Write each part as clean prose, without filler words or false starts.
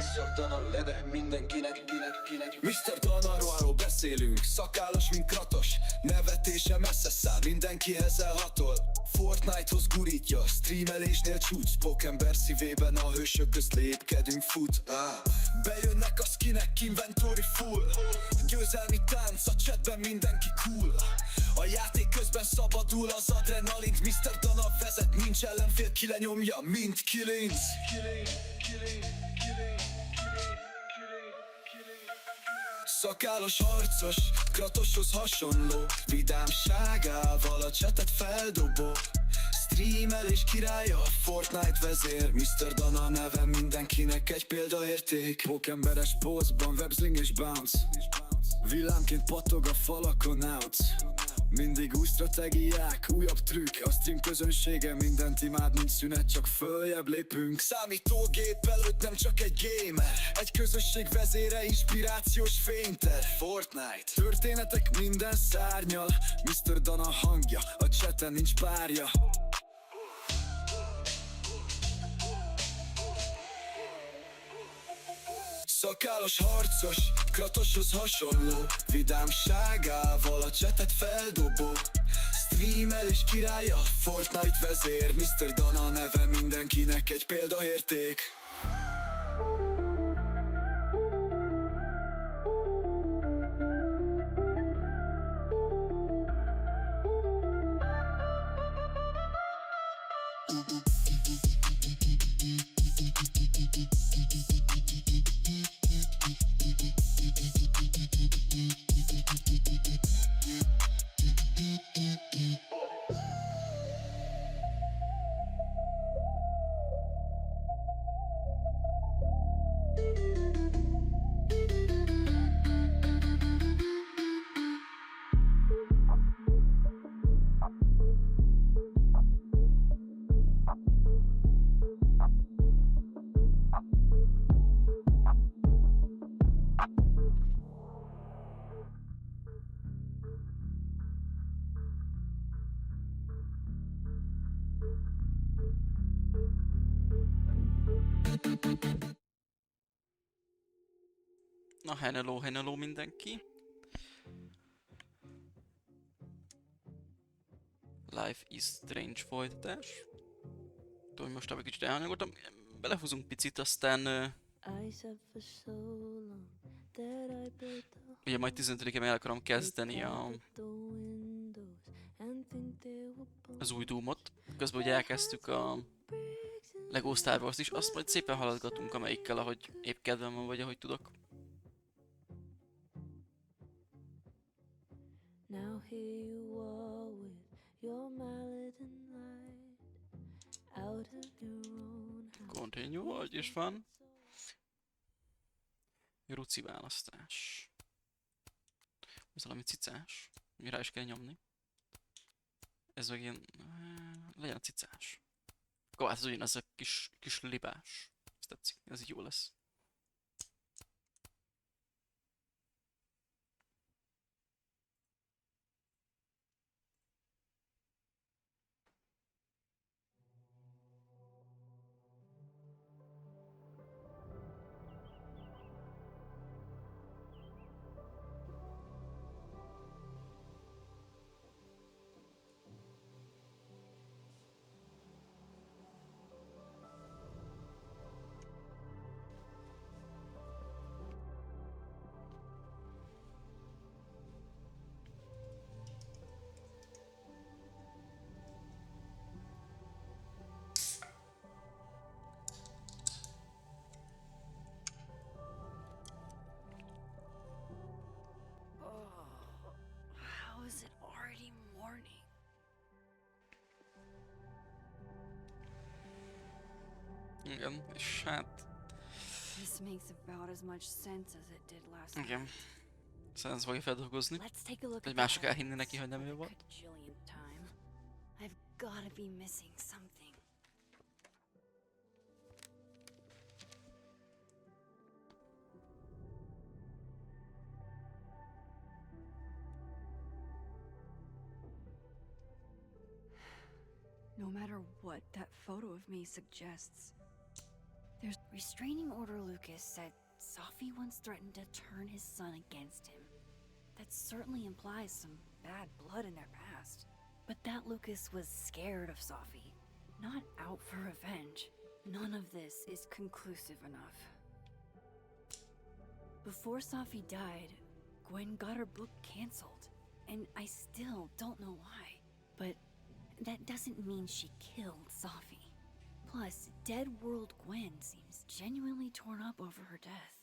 Mr. Lede mindenkinek, MrDanaVOD-ról beszélünk, szakállas mint kratos, nevetése messze száll, mindenkihez elhatol. Fortnite-hoz gurítja, streamelésnél csúcs, Pókember szívében a hősök közt lépkedünk, fut. Bejönnek a skinek, inventory full, győzelmi tánc, a chatben mindenki cool. A játék közben szabadul az adrenalint, MrDana vezet, nincs ellenfél, ki lenyomja, mint kilinc. Szakállas harcos, kratoshoz hasonló, vidámságával a csetet feldobó. Streamelés királya, Fortnite vezér, MrDana neve mindenkinek egy példaérték. Pókemberes pózban, websling és bounce, villámként pattog a falakon out. Mindig új stratégiák, újabb trükk, a stream közönsége mindent imád, mint szünet, csak följebb lépünk. Számítógép előtt nem csak egy gamer, egy közösség vezére, inspirációs fényter. Fortnite, történetek minden szárnyal, MrDana hangja, a chaten nincs párja. Szakállas harcos, kratoshoz hasonló, vidámságával a csetet feldobó. Streamelés királya, Fortnite vezér, MrDana neve mindenkinek egy példaérték. Na, hello mindenki. Life is Strange folytatás. Tudom, hogy most egy kicsit elhanyagoltam. Belehúzunk picit, aztán... ugye majd 15-én el akarom kezdeni az új Doomot. Közben ugye elkezdtük a Lego Star Wars is, azt majd szépen haladgatunk amelyikkel, ahogy épp kedvem van, vagy ahogy tudok. Continue, hogy is van. Ruci választás. Ez valami cicás. Mi rá is kell nyomni. Ez meg ilyen... legyen a cicás. Akkor hát ez ugyanaz a kis libás. Ez tetszik, ez így jó lesz. Igen, és hát... igen. Szóval ez fogja feldolgozni. Egy mások elhinni neki, hogy nem ő volt. No matter what that photo of me suggests, There's restraining order Lucas said Safi once threatened to turn his son against him. That certainly implies some bad blood in their past. But that Lucas was scared of Safi, not out for revenge. None of this is conclusive enough. Before Safi died, Gwen got her book canceled, and I still don't know why. But that doesn't mean she killed Safi. Plus, Dead World Gwen seems genuinely torn up over her death.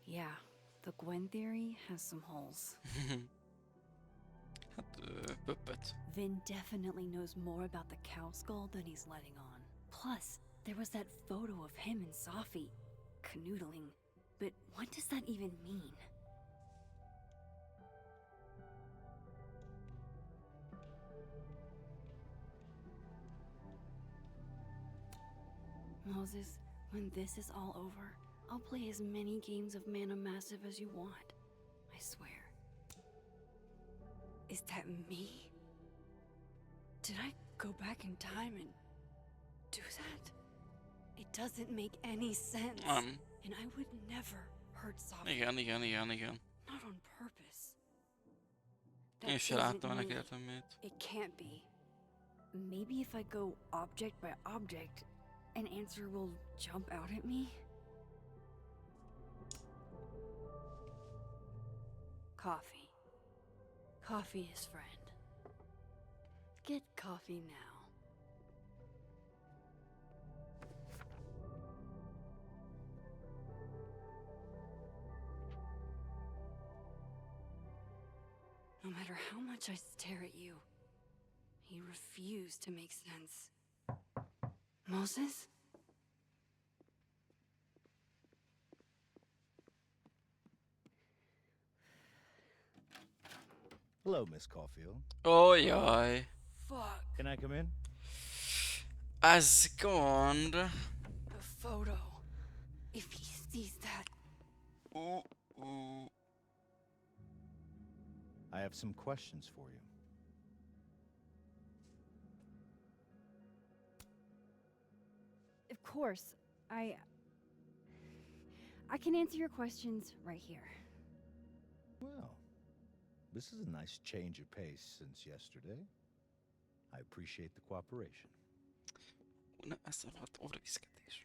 Yeah, the Gwen theory has some holes. Puppet. Vin definitely knows more about the cow skull than he's letting on. Plus, there was that photo of him and Safi canoodling. But what does that even mean? Moses, when this is all over, I'll play as many games of Mana Massive as you want. I swear. Is that me? Did I go back in time and do that? It doesn't make any sense. And I would never hurt Safi. Igen. Not on purpose. Én se láttam ennek értelmét. It can't be. Maybe if I go object by object, an answer will jump out at me? Coffee. Coffee is friend. Get coffee now. No matter how much I stare at you, you refuse to make sense. Moses? Hello, Miss Caulfield. Ojaj. Fuck. Can I come in? Ez gond. The photo. If he sees that. I have some questions for you. Of course. I can answer your questions right here. Well, this is a nice change of pace since yesterday. I appreciate the cooperation. Na, ez a rohadt orviszketés.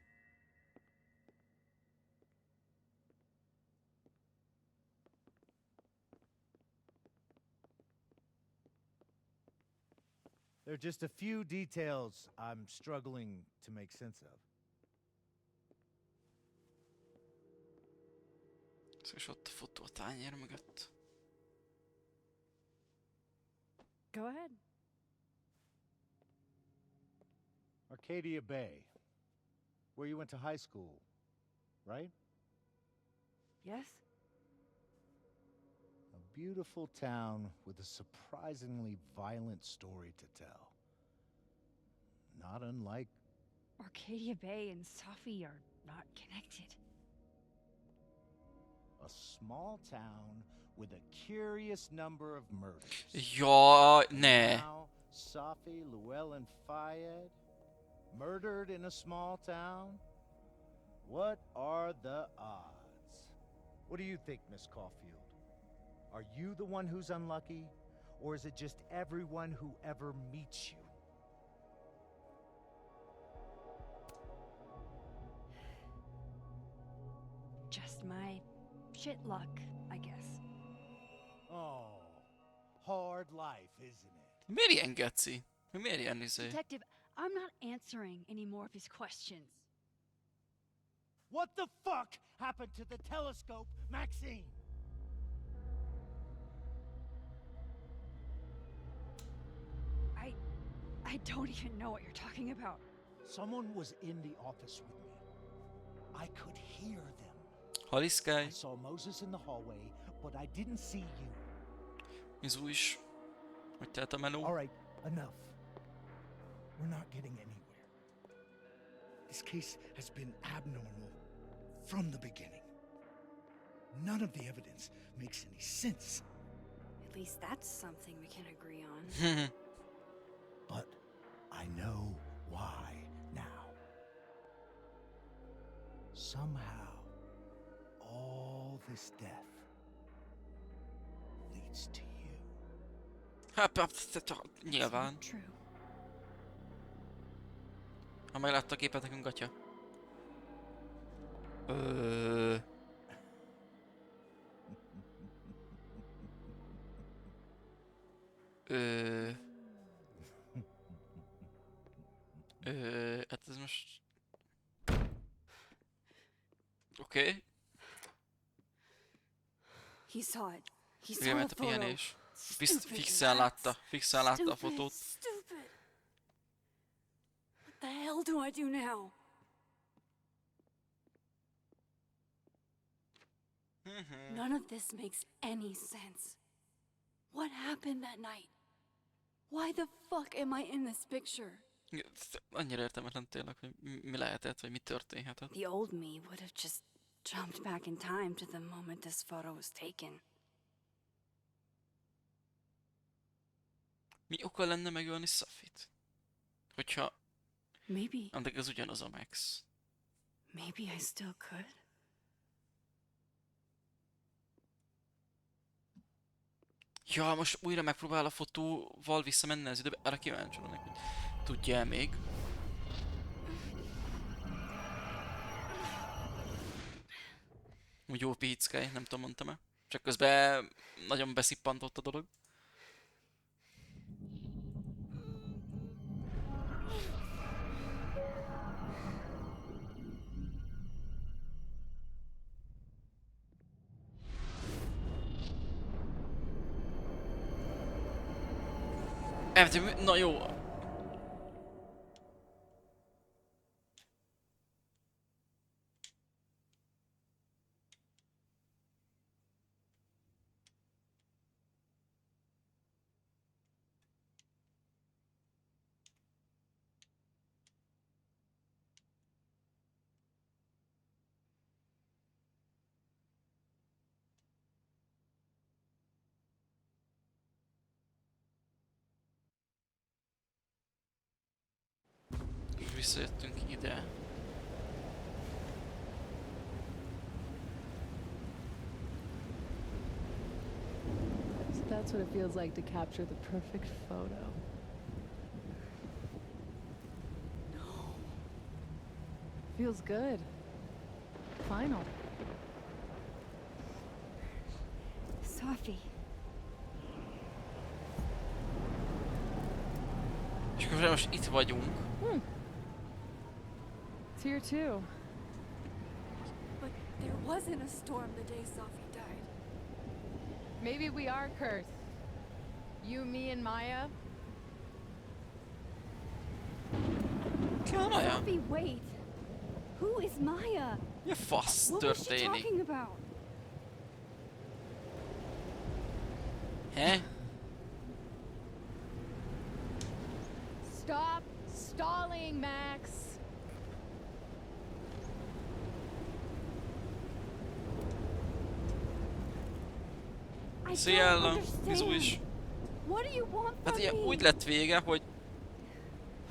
There are just a few details I'm struggling to make sense of. És ott a fotó a tányér mögött. Go ahead. Arcadia Bay, where you went to high school, right? Yes? A beautiful town with a surprisingly violent story to tell. Not unlike... Arcadia Bay and Safi are not connected. a small town with a curious number of murders. Ja, And ne. now, Safi, Llewellyn Fayed, murdered in a small town? What are the odds? What do you think, Miss Caulfield? Are you the one who's unlucky, or is it just everyone who ever meets you? Just my shit luck, I guess. Oh, hard life, isn't it? Miért ilyen geci? Miért ilyen izé? Detective, I'm not answering any more of his questions. What the fuck happened to the telescope, Maxine? I don't even know what you're talking about. Someone was in the office with me. I could hear them. Haliszkálj. I saw Moses in the hallway, but I didn't see you. Mizu is. Hogy telt a menú? All right, enough. We're not getting anywhere. This case has been abnormal from the beginning. None of the evidence makes any sense. At least that's something we can agree on. But I know why now. Somehow, all this death leads to you. Nyilván. True. Ha meglátta a képet, nekünk gatya. Ö... Ö... Hát ez most... Oké. He saw it. He saw Végement the a photo. pihenés. Stupid Fixen rats. látta a fotót. Stupid. What the hell do I do now? None of this makes any sense. What happened that night? Why the fuck am I in this picture? Annyira értelmetlen tényleg, hogy mi lehetett, vagy mi történhetett. The old me would have just jumped back in time to the moment this photo was taken. Mi oka lenne megölni Safit? Hogyha Maybe addig az ugyanaz a Max. I still could. Ja, most újra megpróbál a fotóval visszamenni az időbe. Arra kíváncsi lennék, hogy tudja-e még. Úgy jó pickáj, nem tudom, mondtam-e. Csak közben nagyon beszippantott a dolog. Na jó. És visszajöttünk ide. So that's what it feels like to capture the perfect photo. No. Feels good. Final. Sophie. És akkor most itt vagyunk. It's here too. But there wasn't a storm the day Sophie died. Maybe we are cursed. You, me, and Maya. Ki a Maja? Sophie, wait. Who is Maya? Mi a fasz What was she történik? talking about? He? Stop stalling, Max. I Szia, don't Ella. understand. Mizu is. What do you want from Hát ugye me? úgy lett vége, hogy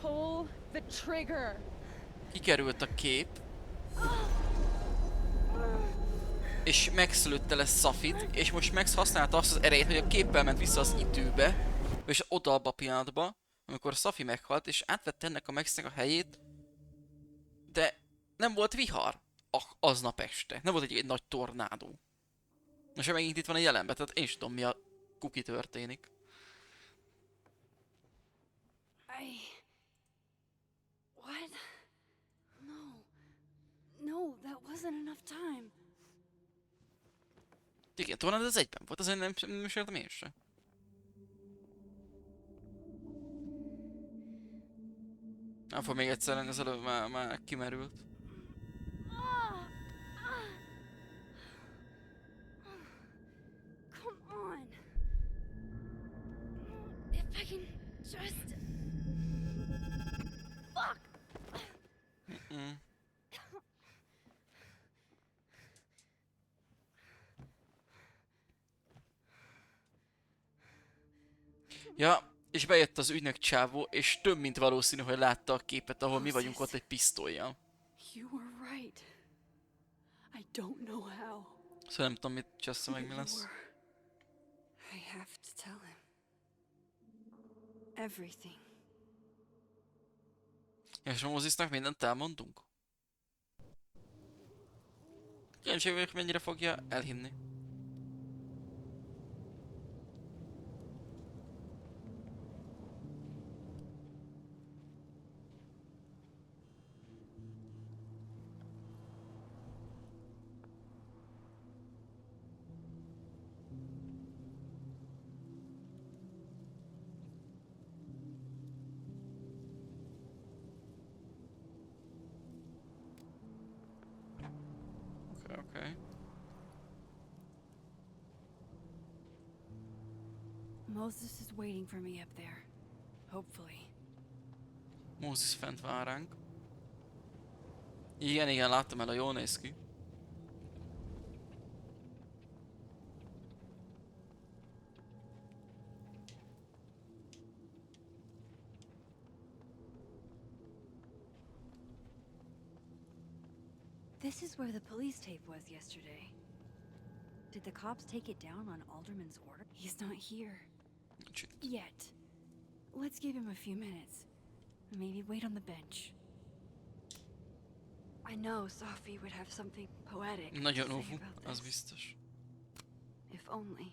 Pull the trigger. kikerült a kép. És Max lőtte le Safit, és most Max használta azt az erejét, hogy a képpel ment vissza az időbe, és oda abba a pillanatba, amikor Safi meghalt, és átvette ennek a Maxnek a helyét, de nem volt vihar aznap este. Nem volt egy nagy tornádó. Most megint itt van a jelenben, tehát én is tudom, mi a kuki történik. What? No. No, that wasn't enough time. Igen, tornád az egyben volt, azért nem is értem én sem. Nem fog még egyszer lenni, az előbb már kimerült. Come on. If I can just... Fuck! Ja, és bejött az ügynök csávó, és több mint valószínű, hogy látta a képet, ahol mi vagyunk ott egy pisztollyal. You were right. don't know how. Szóval nem tudom, mit csessze meg, mi But lesz. I have to tell him. Everything. És a Mosesnak mindent elmondunk? Kíváncsi vagyok, mennyire fogja elhinni. Oké. Moses is waiting for me up there. Hopefully. Moses fent vár ránk. Igen, láttam el, jól néz ki. This is where the police tape was yesterday. Did the cops take it down on Alderman's order? He's not here. Nincs itt. Yet. Let's give him a few minutes. Maybe wait on the bench. I know Sophie would have something poetic to Nagyon say óvó, about az this. biztos. If only.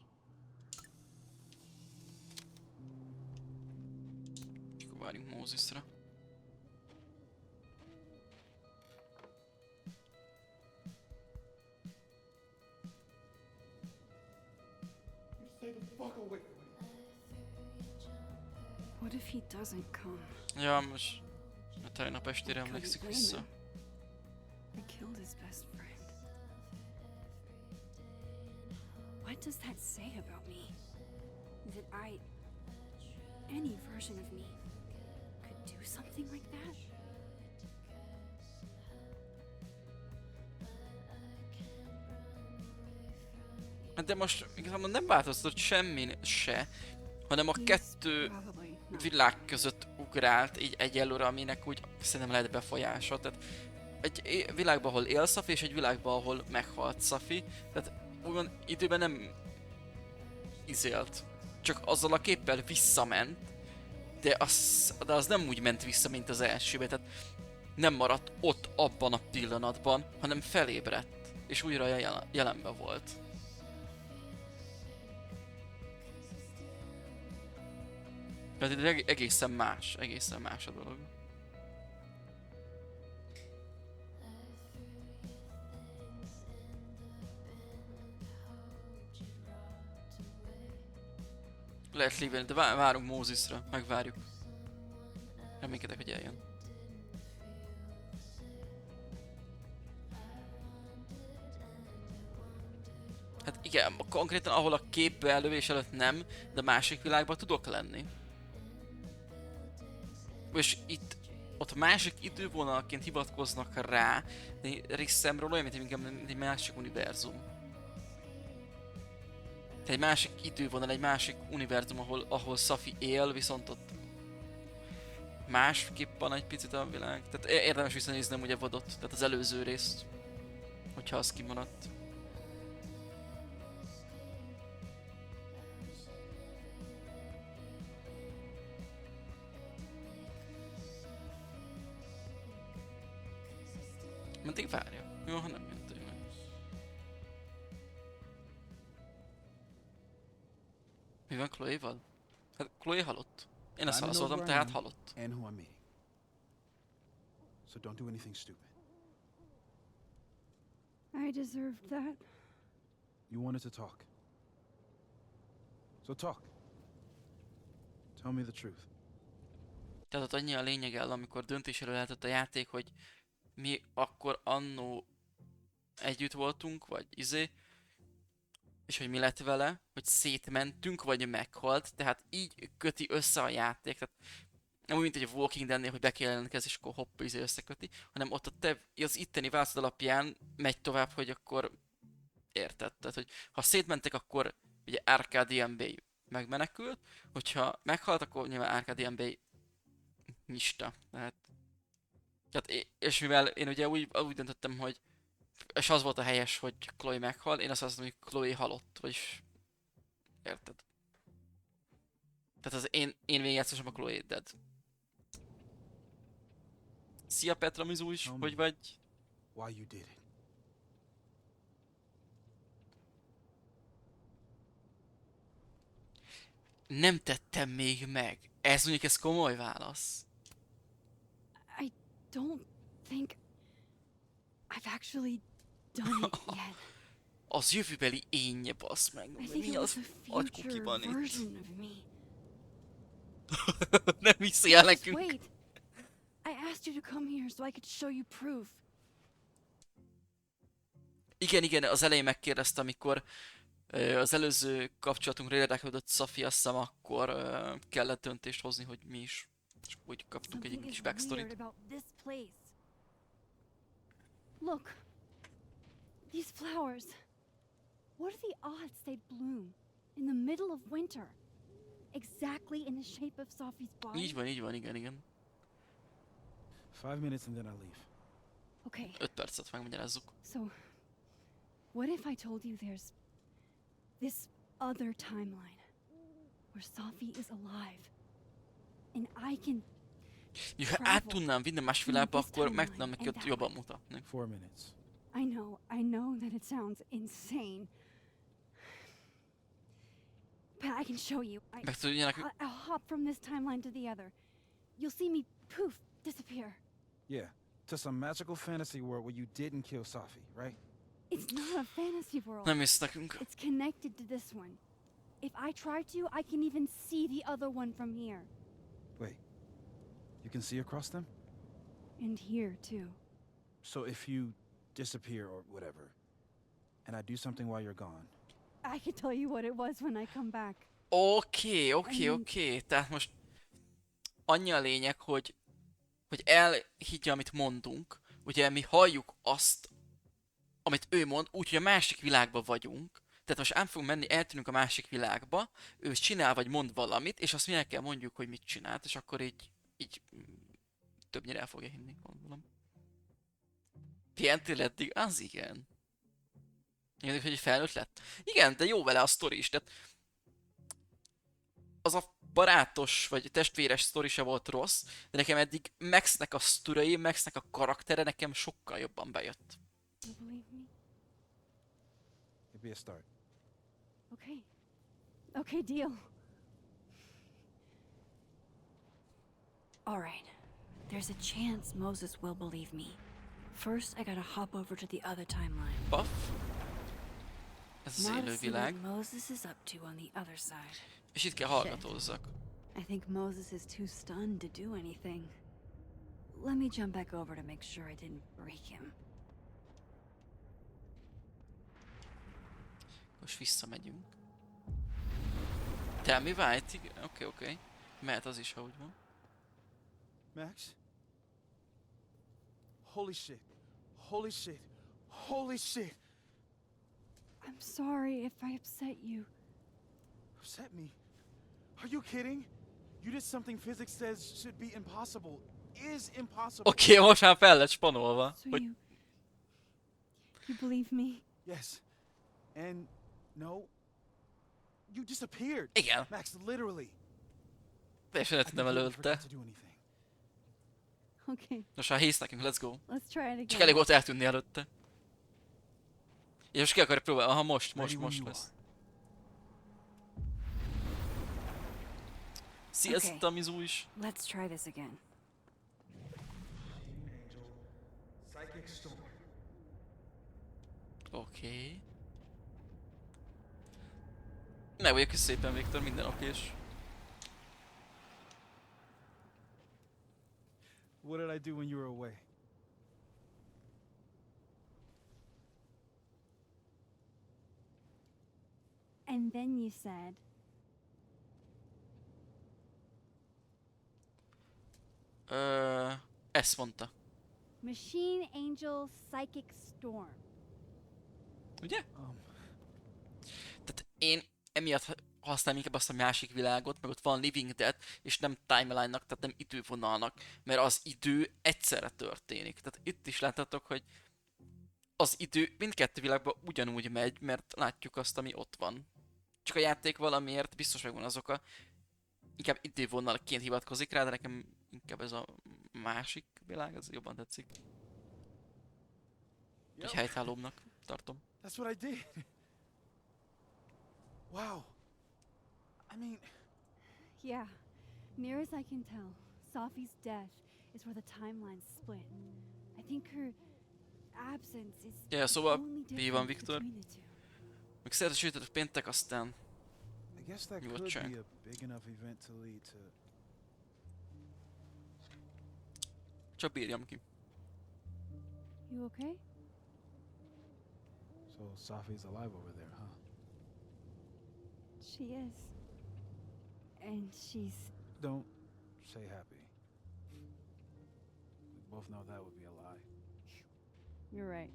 És akkor várjunk Mosesra. What if he doesn't come? Ja, most a tegnap estére I couldn't emlékszik blame vissza. him. I killed his best friend. What does that say about me? That any version of me, could do something like that? Hát de most igazából nem változtatott semmin se, hanem a He's kettő probably not. világ között ugrált így egyelőre, aminek úgy szerintem lehet befolyása. Tehát egy világban, ahol él Safi, és egy világban, ahol meghalt Safi. Tehát úgymond időben nem izélt. Csak azzal a képpel visszament, de az nem úgy ment vissza, mint az elsőbe. Tehát nem maradt ott abban a pillanatban, hanem felébredt, és újra jelenben volt. Tehát itt egészen más a dolog. Lehet léveni, de várunk Mosesra, megvárjuk. Reménykedek, hogy eljön. Hát igen, konkrétan ahol a képbe elővés előtt nem, de másik világban tudok lenni. És itt, ott másik idővonalként hivatkoznak rá, de részemről olyan, mint inkább egy másik univerzum. Tehát egy másik idővonal, egy másik univerzum, ahol Safi él, viszont ott másképp van egy picit a világ. Tehát érdemes visszanéznem ugye VOD-ot, tehát az előző részt, hogyha az kimaradt. Meddig várja? Jó, ha nem jön tényleg. Mi van Chloe-val? Hát Chloe halott. Én ezt I know válaszoltam, who I tehát am halott. and who I'm meeting. So don't do anything stupid. I deserved that. You wanted to talk. So talk. Tell me the truth. Tehát ott annyi a lényeg el, amikor döntésre lehetett a játék, hogy mi akkor annó együtt voltunk, vagy és hogy mi lett vele, hogy szétmentünk, vagy meghalt, tehát így köti össze a játék, tehát nem úgy, mint egy Walking Dead-nél, hogy be kell jelentkezni, és akkor hopp, összeköti, hanem ott az itteni válaszod alapján megy tovább, hogy akkor érted, tehát hogy ha szétmentek, akkor ugye RKDMB megmenekült, hogyha meghalt, akkor nyilván RKDMB nyista, tehát és mivel én ugye úgy döntöttem, hogy És az volt a helyes, hogy Chloe meghal, én azt mondtam, hogy Chloe halott, vagyis... Érted? Tehát az én végigjátszásom a Chloe dead. Szia Petra Mizu is, Tell me. hogy vagy? Why you did it? Nem tettem még meg. Ez mondjuk ez komoly válasz. I don't think I've actually done it yet. Az jövőbeli énje, basz meg. I think Mi it was az a future agykukiban itt? version of me. Nem hiszi el Just nekünk. wait. I asked you to come here so I could show you proof. Igen, az elején megkérdezte, amikor az előző kapcsolatunkra érdeklődött Safi, azt hiszem, akkor kellett döntést hozni, hogy mi is. És úgy kaptunk egy Something kis is backstory-t. weird about this place. Look. These flowers. What are the odds they'd bloom in the middle of winter? Exactly in the shape of Sophie's body? Így van, igen. 5 minutes and then I'll leave. Okay, 5 percet megmagyarázzuk. so what if I told you there's this other timeline where Sophie is alive and I can Ha át tudnám vinni más világba, akkor meg tudnám neki ott jobban mutatni. 4 minutes. I know that it sounds insane. But I can show you. Meg tudja nekünk... I'll hop from this timeline to the other. You'll see me poof, disappear. Yeah, to some magical fantasy world where you didn't kill Safi, right? It's not a fantasy world. Nem hisz nekünk. It's connected to this one. If I try to, I can even see the other one from here. Wait, you can see across them? And here, too. So if you disappear or whatever, and I do something while you're gone, I can tell you what it was when I come back. Oké. Tehát most annyi a lényeg, hogy elhiggye, amit mondunk. Ugye mi halljuk azt, amit ő mond, úgyhogy a másik világban vagyunk. Tehát most ám fogunk menni, eltűnünk a másik világba, ő csinál vagy mond valamit, és azt mi el kell mondjuk, hogy mit csinált, és akkor így többnyire el fogja hinni, gondolom. Pihentél eddig? Az igen. Igen, hogy felnőtt lett. Igen, de jó vele a sztori is, tehát az a barátos, vagy testvéres sztori se volt rossz, de nekem eddig Maxnek a sztorai, Maxnek a karaktere nekem sokkal jobban bejött. You believe me? it'd be a start. Okay. Okay, deal. All right. There's a chance Moses will believe me. First, I gotta hop over to the other timeline. Buff. Ez az Now to élő see what világ. Moses is up to on the other side. És itt kell hallgatózzak. I think Moses is too stunned to do anything. Let me jump back over to make sure I didn't break him. Most visszamegyünk. Tell me why? Oké. Mehet az is, ha úgy van. Max? Holy shit. Holy shit. Holy shit. I'm sorry if I upset you. Upset me? Are you kidding? You did something physics says should be impossible. Is impossible. Oké, most már fel lett spanolva. So Hogy you believe me? Yes. And no. You disappeared. igen, Max, literally. teljesen I eltűntem completely előtte. forgot to do anything. Okay, Most már hisz nekünk, let's go. let's try it Csak again. elég volt eltűnni előtte. És most ki akarja próbálni? Aha, most Ready when you lesz. are. Szia, Okay. okay. Tamizu is. Let's try this again. Oké. Meg vagyok is szépen, Viktor, minden okés. What did I do when you were away? And then you said, Ezt mondta. Machine Angel Psychic Storm. Ugye? Tehát én emiatt használom inkább azt a másik világot, meg ott van Living Dead, és nem timeline-nak, tehát nem idővonalnak, mert az idő egyszerre történik. Tehát itt is láthatok, hogy az idő mindkettő világban ugyanúgy megy, mert látjuk azt, ami ott van. Csak a játék valamiért biztos megvan az oka. Inkább idővonalként hivatkozik rá, de nekem inkább ez a másik világ, az jobban tetszik. Egy helytállóbbnak tartom. That's what I did. Wow. I mean, Yeah, near as I can tell, Safi's death is where the timelines split. I think her absence is Ja, the szóval only mi van, difference Viktor? between the two. Még szerdesítettek péntek, aztán I guess that You could would check. be a big enough event to lead to. csak bírjam ki. You okay? So Safi's alive over there, huh? She is. And she's... Don't say happy. We both know that would be a lie. You're right.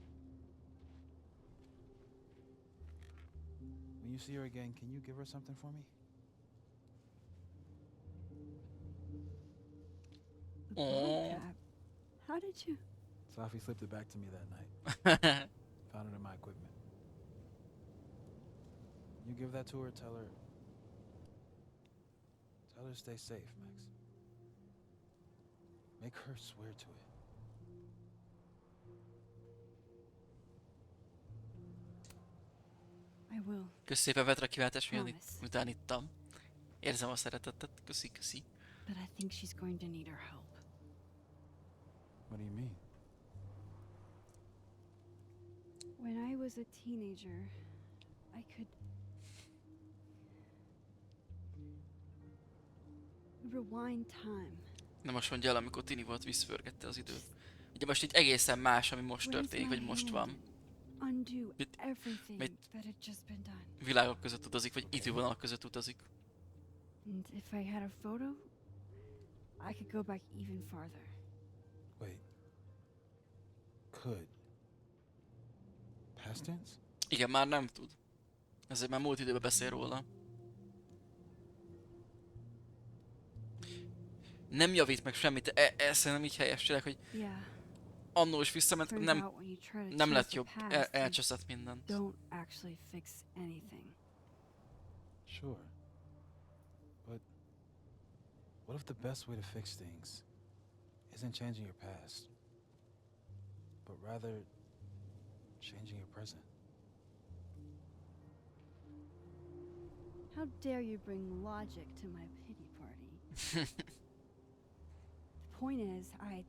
When you see her again, can you give her something for me? The ball cap. How did you... Safi slipped it back to me that night. Found it in my equipment. You give that to her, tell her to stay safe, Max. Make her swear to it. I will. Kösz szépen Vetra kiváltás, Promise. miután ittam. Érzem a szeretetet, köszi, köszi. But I think she's going to need our help. What do you mean? When I was a teenager, I could... rewind time. Na most mondja el, amikor Tini volt, visszapörgette az időt. Ugye most így egészen más, ami most Raise történik, my vagy most hand. van. Undo Mit- everything mit- that had just been done. Világok között utazik, vagy idővonalak között utazik. And if I had a photo, I could go back even farther. Wait. Could. Past tense? Igen, már nem tud. Ezért már múlt időben beszél róla. Nem javít meg semmit, ez szerintem így helyes, tényleg, hogy Yeah. annó is visszament, Turns nem, out when you try to nem lett change jobb, the past, you elcseszett mindent. don't actually fix anything. Sure. But what if the best way to fix things isn't changing your past, but rather changing your present? How dare you bring logic to my pity party? The point is, I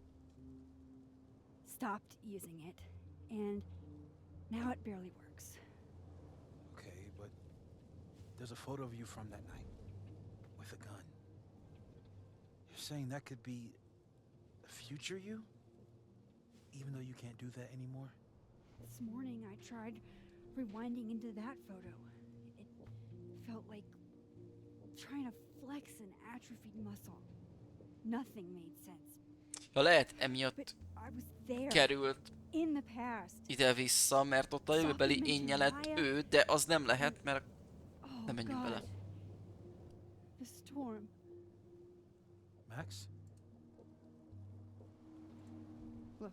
stopped using it, and now it barely works. Okay, but there's a photo of you from that night with a gun. You're saying that could be a future you? Even though you can't do that anymore? This morning I tried rewinding into that photo. It felt like trying to flex an atrophied muscle. Nothing made sense. Ja, lehet emiatt But I was there került in the past. ide-vissza, mert ott a jövőbeli énje lett ő, de az nem lehet, mert Oh nem menjünk bele. God. The storm. Max? Look.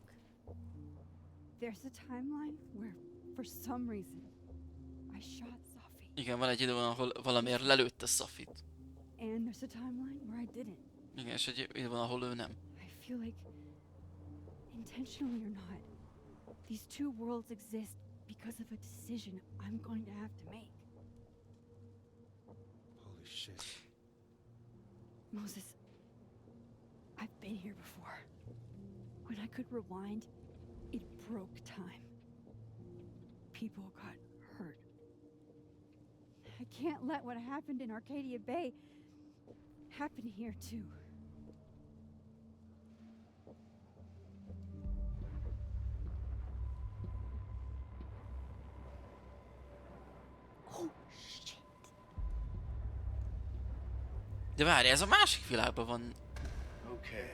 There's a timeline where, for some reason, I shot Safi. Igen, van egy idő, ahol valamiért lelőtte Safit. And there's a timeline where I didn't. Igen, és egy idő van, ahol ő nem. I feel like, intentionally or not, these two worlds exist because of a decision I'm going to have to make. Holy shit. Moses, I've been here before. When I could rewind, it broke time. People got hurt. I can't let what happened in Arcadia Bay happen here too. Oh shit. De várj, ez a másik világban van. Okay.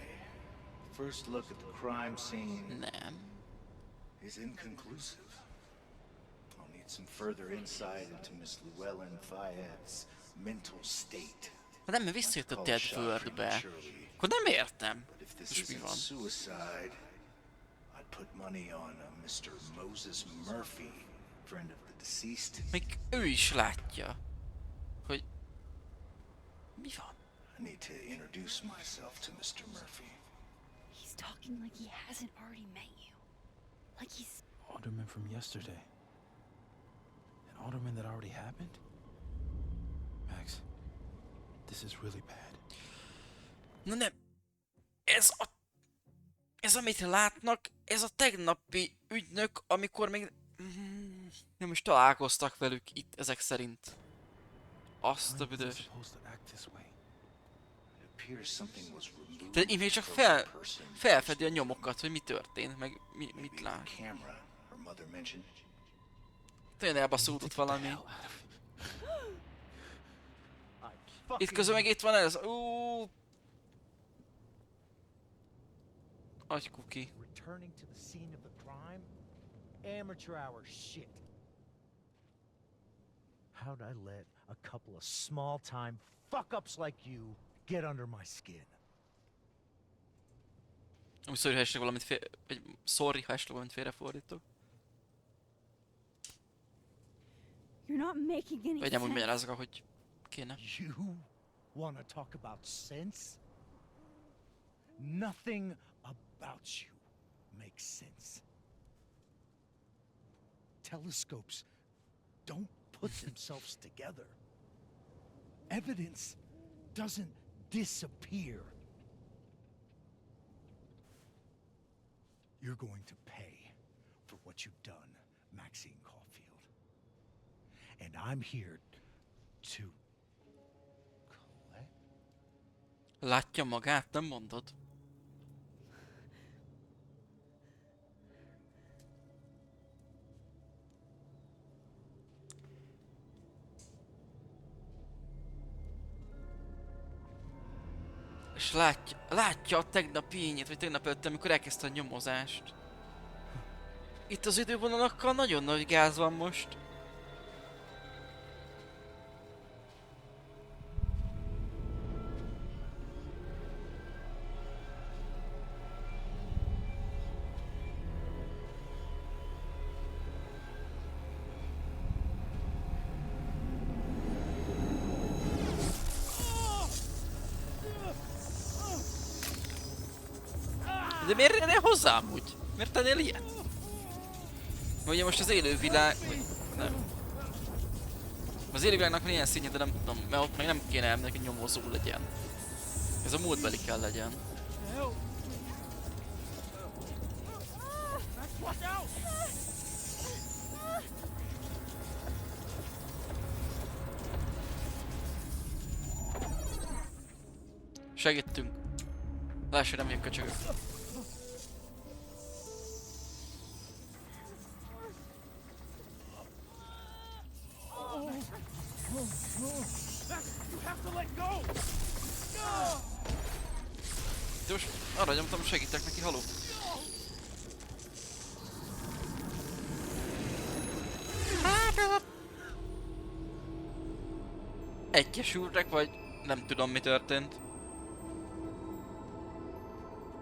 First look at the crime scene Nem. is inconclusive. I'll need some further insight into Miss Llewellyn Fayette's mental state. Hát nem, mert visszajött a Dead Worldbe. Surely. Akkor nem értem. But if this És mi isn't van? suicide, I'd put money on Mr. Moses Murphy, friend of the deceased. Még ő is látja, hogy mi van. I need to introduce myself to Mr. Murphy. He's talking like he hasn't already met you. Like he's... Alderman from yesterday. An alderman that already happened? Max, this is really bad. Na nem, ez amit látnak, ez a tegnapi ügynök, amikor még nem is találkoztak velük itt ezek szerint. Azt a büdös. Supposed to act this way. It appears something was removed De így még csak from the person. felfedi a nyomokat, hogy mi történt, meg mit lát. Camera, her mother mentioned. Tényleg elbaszódott valami. I'm Itt fucking közben meg itt van ez. Agykuki. returning to the scene of the crime? Amateur hour shit. How'd I let a couple of small-time fuck-ups like you get under my skin? Ami sorry, ha esetleg valamit sorry, ha esetleg valamit félrefordítok. You're not making any Vagy nem úgy sense. magyarázok, ahogy kéne. You wanna talk about sense? Nothing about you makes sense. Telescopes don't put themselves together. Evidence doesn't disappear. You're going to pay for what you've done, Maxine Caulfield. And I'm here to collect. Látja magát, nem mondod? És látja a tegnapi ényét, vagy tegnap előtt, amikor elkezdte a nyomozást. Itt az idővonalakkal nagyon nagy gáz van most. De miért jönnél hozzám úgy? Miért tennél ilyet? Ugye most az élővilág... Nem. Az élővilágnak van ilyen színje, de nem tudom, mert ott meg nem kéne elmenni, hogy nyomozó legyen. Ez a múltbeli kell legyen. Segítünk. Lássuk, nem ilyen köcsögök. De most arra nyomtam, hogy segítek neki, haló. Egyesültek, vagy nem tudom mi történt.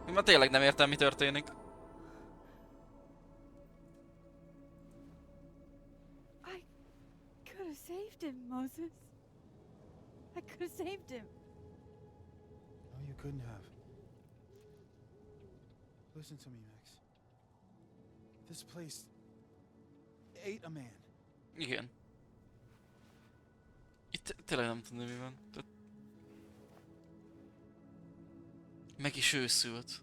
Én már tényleg nem értem mi történik. I could have saved him, Moses. I could have saved him. No, you couldn't have. Listen to me, Max. This place ate a man. Igen. Itt tényleg nem tudom mi van. Meg is őszült.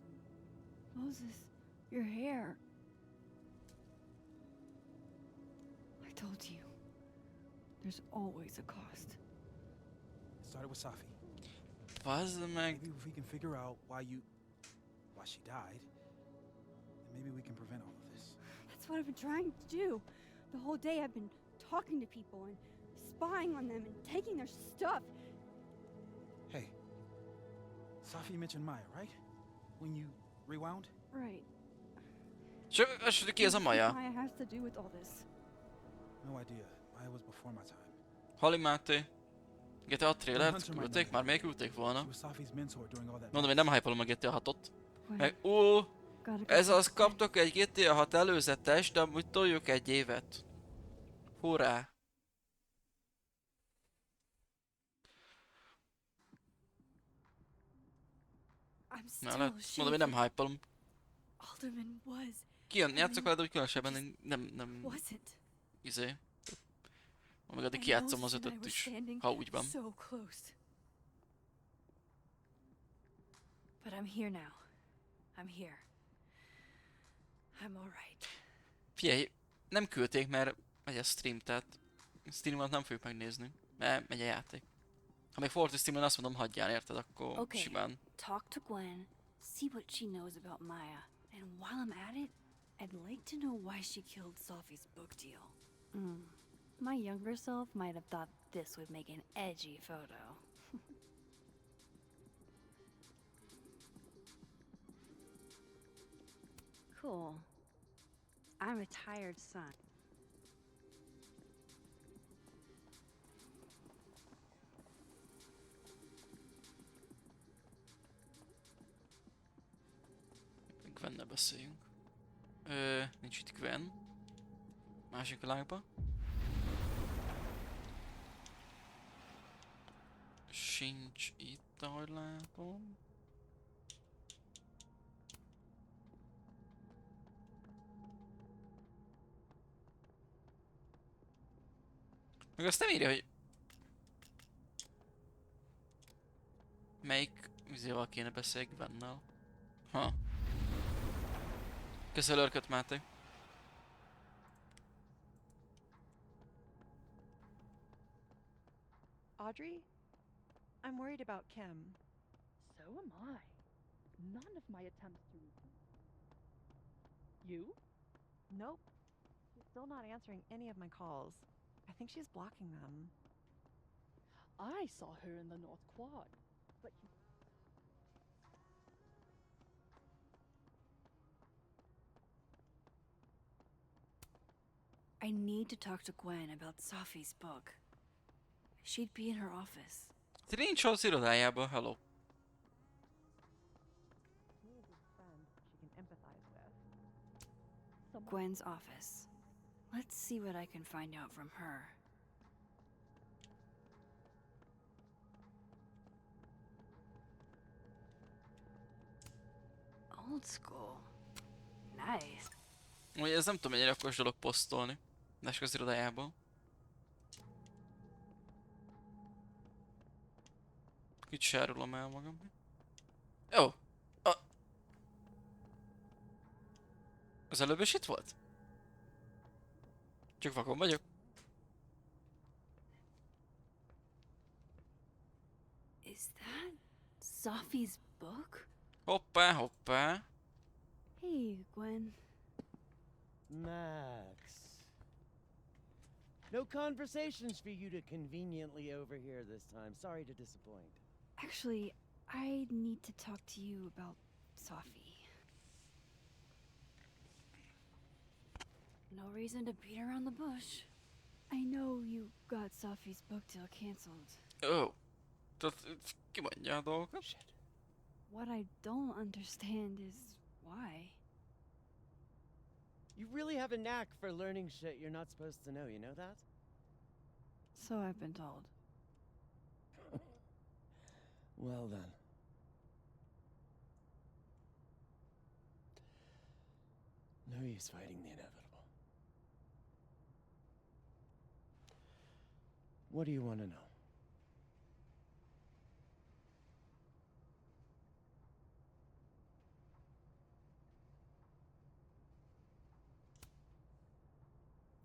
Moses, your hair. I told you. There's always a cost. It started with Safi. Bazd meg. Maybe if we can figure out why she died, then maybe we can prevent all of this. That's what I've been trying to do. The whole day I've been talking to people and spying on them and taking their stuff. Hey, Safi mentioned Maya, right? When you rewound? Right. Csak ki ez a Maja? Maya has to do with all this. No idea. Maya was before my time. Halli Máté. GTA trailert küldték? Már még küldték volna. She was Safi's mentor during all that. Mondom, én nem hype-olom a GTA 6-ot. What? Meg Gotta go Ez talk az, to Gwen. kaptok egy GTA 6 előzetes, de amúgy toljuk egy évet. Hurrá! I'm Na, still mondom, hogy shaking. nem hype-olom. Alderman was. Kijön, I játszok mean, veled, úgy különösebben just nem, wasn't. izé. Meg addig And kijátszom Moses az and I 5-öt were is, standing ha úgy van. so close. But I'm here now. I'm here. I'm alright. Figyelj, nem küldték, mert megy a stream, tehát streamet nem fogjuk megnézni, mert megy a játék. Ha még Forti streamen azt mondom, hagyjál, érted, akkor Okay, simán. talk to Gwen, see what she knows about Maya, and while I'm at it, I'd like to know why she killed Sophie's book deal. My younger self might have thought this would make an edgy photo. Cool. I'm a tired son. Gwennel beszéljünk. Nincs itt Gwen. Másik világban. Sincs itt, ahogy látom. Meg azt nem írja, hogy melyik vizéval kéne beszélni Gwennel. Ha. Köszönöm örköt, Máté. Audrey? I'm worried about Kim. So am I. None of my attempts to... You? Nope. She's still not answering any of my calls. I think she's blocking them. I saw her in the North Quad, but you... I need to talk to Gwen about Sophie's book. She'd be in her office. Te nincs az irodájában, hello. She's a friend she can empathize with. Gwen's office. Let's see what I can find out from her. Old school. Nice. Ugye ez nem tudom mennyire okos dolog posztolni. Nesek az irodájából. Itt sárulom el magam. Jó. Az előbb is itt volt? Csak vakon vagyok. Is that Sophie's book? Hoppá, hoppá. Hey, Gwen. Max. No conversations for you to conveniently overhear this time. Sorry to disappoint. Actually, I need to talk to you about Sophie. No reason to beat around the bush. I know you got Sophie's book deal canceled. Ó. Tehát kimondja a dolgokat. Shit. What I don't understand is why. You really have a knack for learning shit you're not supposed to know, you know that? So I've been told. Well then. No use fighting the inevitable. What do you want to know?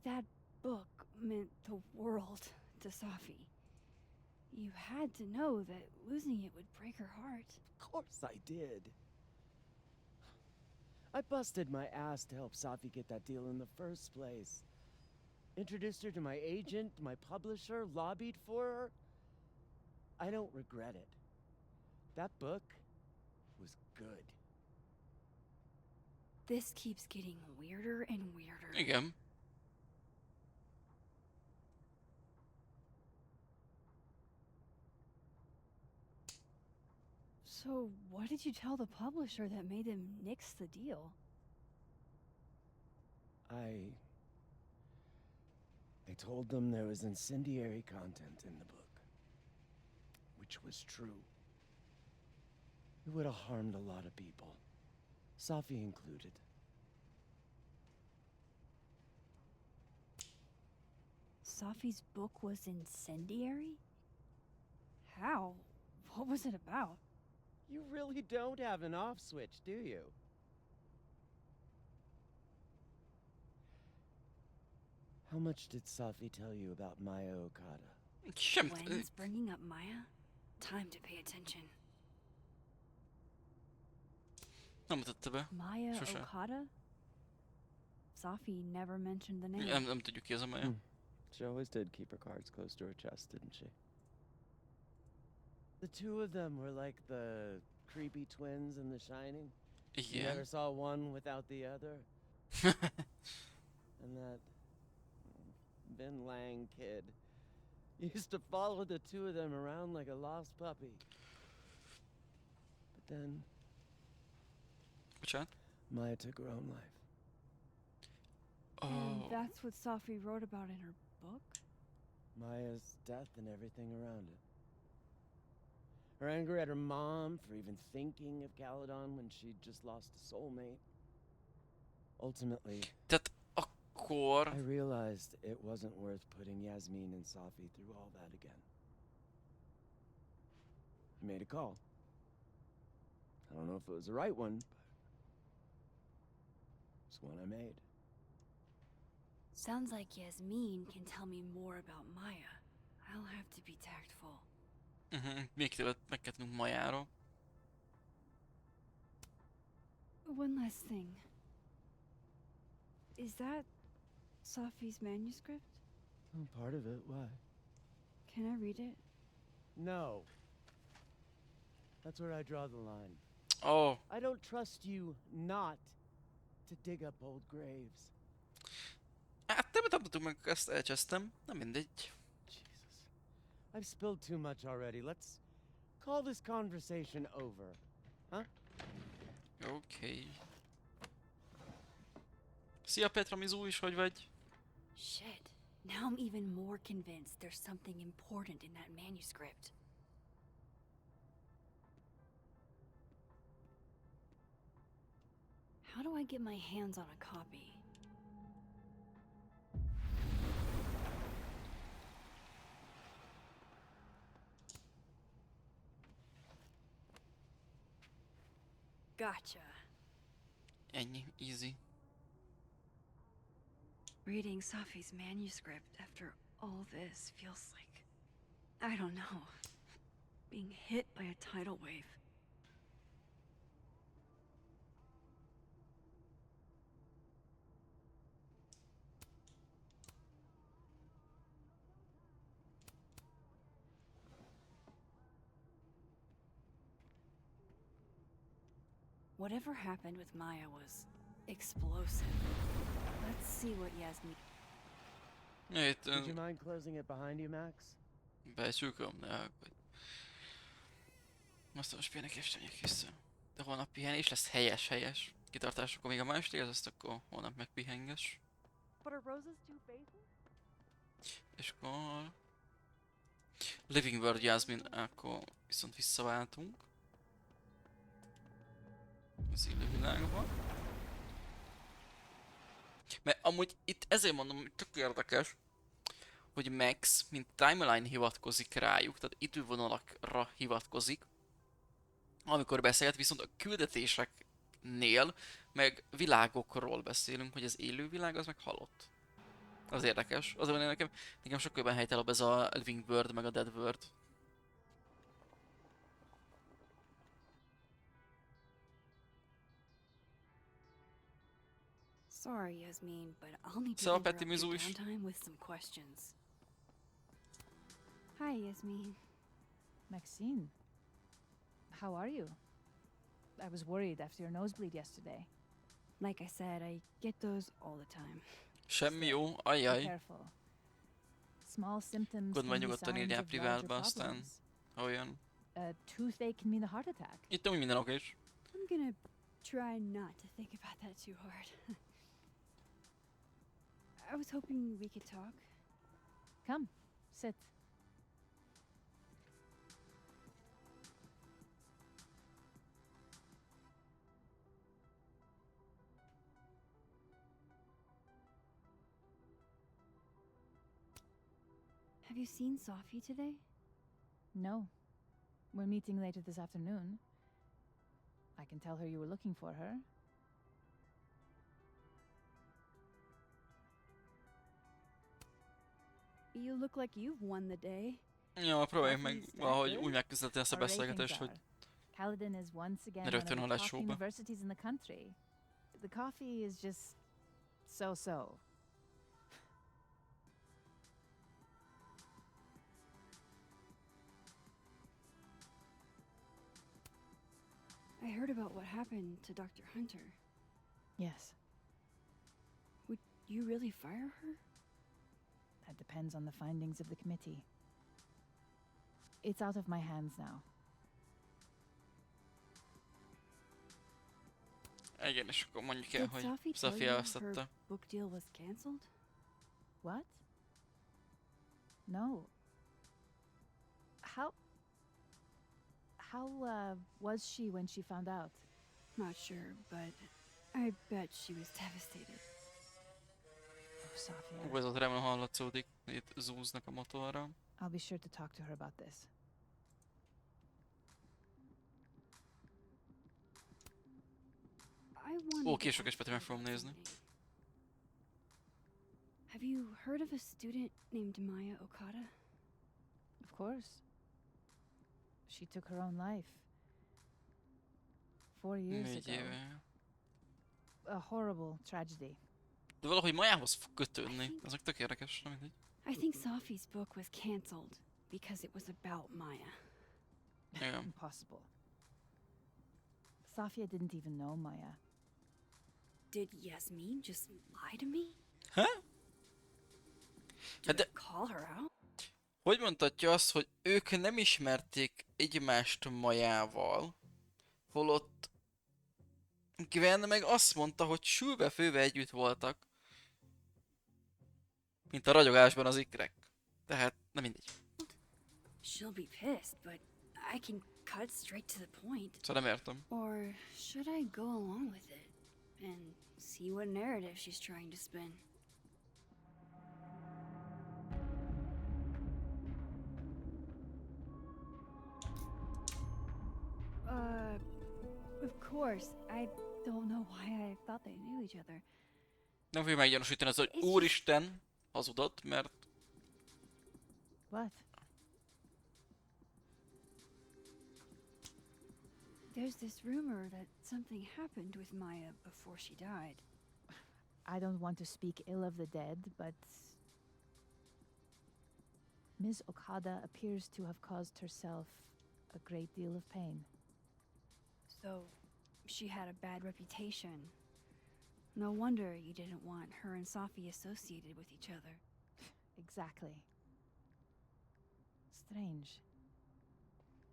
That book meant the world to Sophie. You had to know that losing it would break her heart. Of course I did. I busted my ass to help Safi get that deal in the first place. Introduced her to my agent, my publisher, lobbied for her. I don't regret it. That book was good. This keeps getting weirder and weirder. Igen. So, what did you tell the publisher that made them nix the deal? I told them there was incendiary content in the book. Which was true. It would have harmed a lot of people. Safi included. Safi's book was incendiary? How? What was it about? You really don't have an off switch, do you? How much did Safi tell you about Maya Okada? Gwen's bringing up Maya? Time to pay attention. Nem mutatta be. Maya Sose. Okada? Safi never mentioned the name. Nem tudjuk ki ez a Maya. She always did keep her cards close to her chest, didn't she? The two of them were like the creepy twins in The Shining. You Igen. never saw one without the other. And that Ben Lang kid used to follow the two of them around like a lost puppy. But then Bocsánat. Maya took her own life. And Oh. that's what Safi wrote about in her book? Maya's death and everything around it. Her anger at her mom for even thinking of Caledon when she'd just lost a soulmate. Ultimately, Tehát akkor... I realized it wasn't worth putting Yasmin and Safi through all that again. I made a call. I don't know if it was the right one, but it's one I made. Sounds like Yasmin can tell me more about Maya. I'll have to be tactful. Még többet meg kell tudnunk Majáról. One last thing. Is that Safi's manuscript? Oh, part of it, why? Can I read it? No. That's where I draw the line. Oh. I don't trust you not to dig up old graves. Hát többet nem tudunk meg, ezt elcsesztem. Na mindegy. Jesus. I've spilled too much already. Let's call this conversation over. Huh? Oké. Szia Petra Mizu is, hogy vagy? Shit. Now I'm even more convinced there's something important in that manuscript. How do I get my hands on a copy? Gotcha. Ennyi, easy. Reading Safi's manuscript after all this feels like, I don't know, being hit by a tidal wave. Whatever happened with Maya was explosive. Let's see what Yasmin... Itt Would you mind closing it behind you, Max? becsülköm, ne aggódj. Aztán most pihenek és megyek vissza. De holnap pihenés lesz helyes. Kitartás, akkor még a más az azt akkor holnap megpihenges. But are roses too basic? És akkor... Living World Jasmine, akkor viszont visszaváltunk. Az élővilágban. Mert amúgy itt ezért mondom, hogy tök érdekes, hogy Max, mint timeline hivatkozik rájuk, tehát idővonalakra hivatkozik, amikor beszélt, viszont a küldetéseknél meg világokról beszélünk, hogy az élővilág az meg halott. Az érdekes. Azért van nekem sokkal jobban helytállóbb ez a Living World meg a Dead World. Sorry, Yasmin, but I'll need to So, interrupt Patty your Mizuish. downtime with some questions. Hi, Yasmin. Maxine, how are you? I was worried after your nosebleed yesterday. Like I said, I get those all the time. Semmi jó, Be ajjaj. careful. Small symptoms Gondolj can be nyugodtan signs írjál of larger privátba, aztán problems. ha olyan. A toothache can mean a heart attack. Itt amúgy minden okés. I'm gonna try not to think about that too hard. I was hoping we could talk. Come, sit. Have you seen Sophie today? No. We're meeting later this afternoon. I can tell her you were looking for her. You look like you've won the day. Jó, próbáljuk meg Sophie's that valahogy good? úgy megkezdetni ezt a Our ratings beszélgetést, hogy are. Caledon is once again rögtön one of the hallás top sóba. universities in the country. The coffee is just so-so. I heard about what happened to Dr. Hunter. Yes, Would you really fire her? that depends on the findings of the committee. It's out of my hands now. Igen, és akkor mondjuk el, Did hogy Sophie tell Sophie you her elvesztette. book deal was canceled? What? No. How was she when she found out? Not sure, but I bet she was devastated. Oh, Sophia. Hú, ez ott remélem hallatszódik, itt zúznak a motorra. I'll be sure to talk to her about this. I wanted Ó, to később is ask Peti you meg fogom about nézni. something. Have you heard of a student named Maya Okada? Of course. She took her own life. 4 years 4 ago. éve. A horrible tragedy. De valahogy majához fog kötődni. Ez meg tök érdekes, nem mindegy. I think Sophie's book was canceled because it was about Maya. Igen. Impossible. Safia didn't even know Maya. Did Yasmin just lie to me? Huh? Did de- I call her out? Hogy mondhatja azt, hogy ők nem ismerték egymást Majával, holott Gwen meg azt mondta, hogy sülve-főve együtt voltak. Mint a ragyogásban az ikrek. Tehát, nem mindegy. She'll be pissed, but I can cut straight to the point. Szóval nem értem. Or should I go along with it and see what narrative she's trying to spin? Of course. I don't know why I thought they knew each other. Nem fogjuk meggyanúsítani az, hogy It's úristen hazudott, mert What? There's this rumor that something happened with Maya before she died. I don't want to speak ill of the dead, but Ms. Okada appears to have caused herself a great deal of pain. So, she had a bad reputation. No wonder you didn't want her and Sophie associated with each other. Exactly. Strange.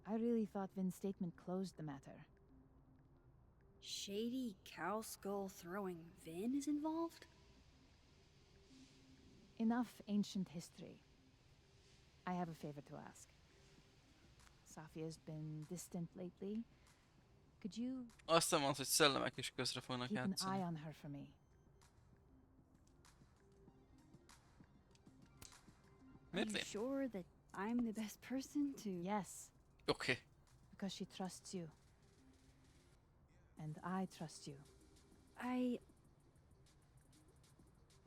I really thought Vin's statement closed the matter. Shady cow skull throwing Vin is involved? Enough ancient history. I have a favor to ask. Safia's been distant lately. Could you azt nem mondta, hogy szellemek is közre fognak keep an eye játszani. on her for me? Are Miért you én? sure that I'm the best person to... Yes, Oké. because she trusts you. And I trust you.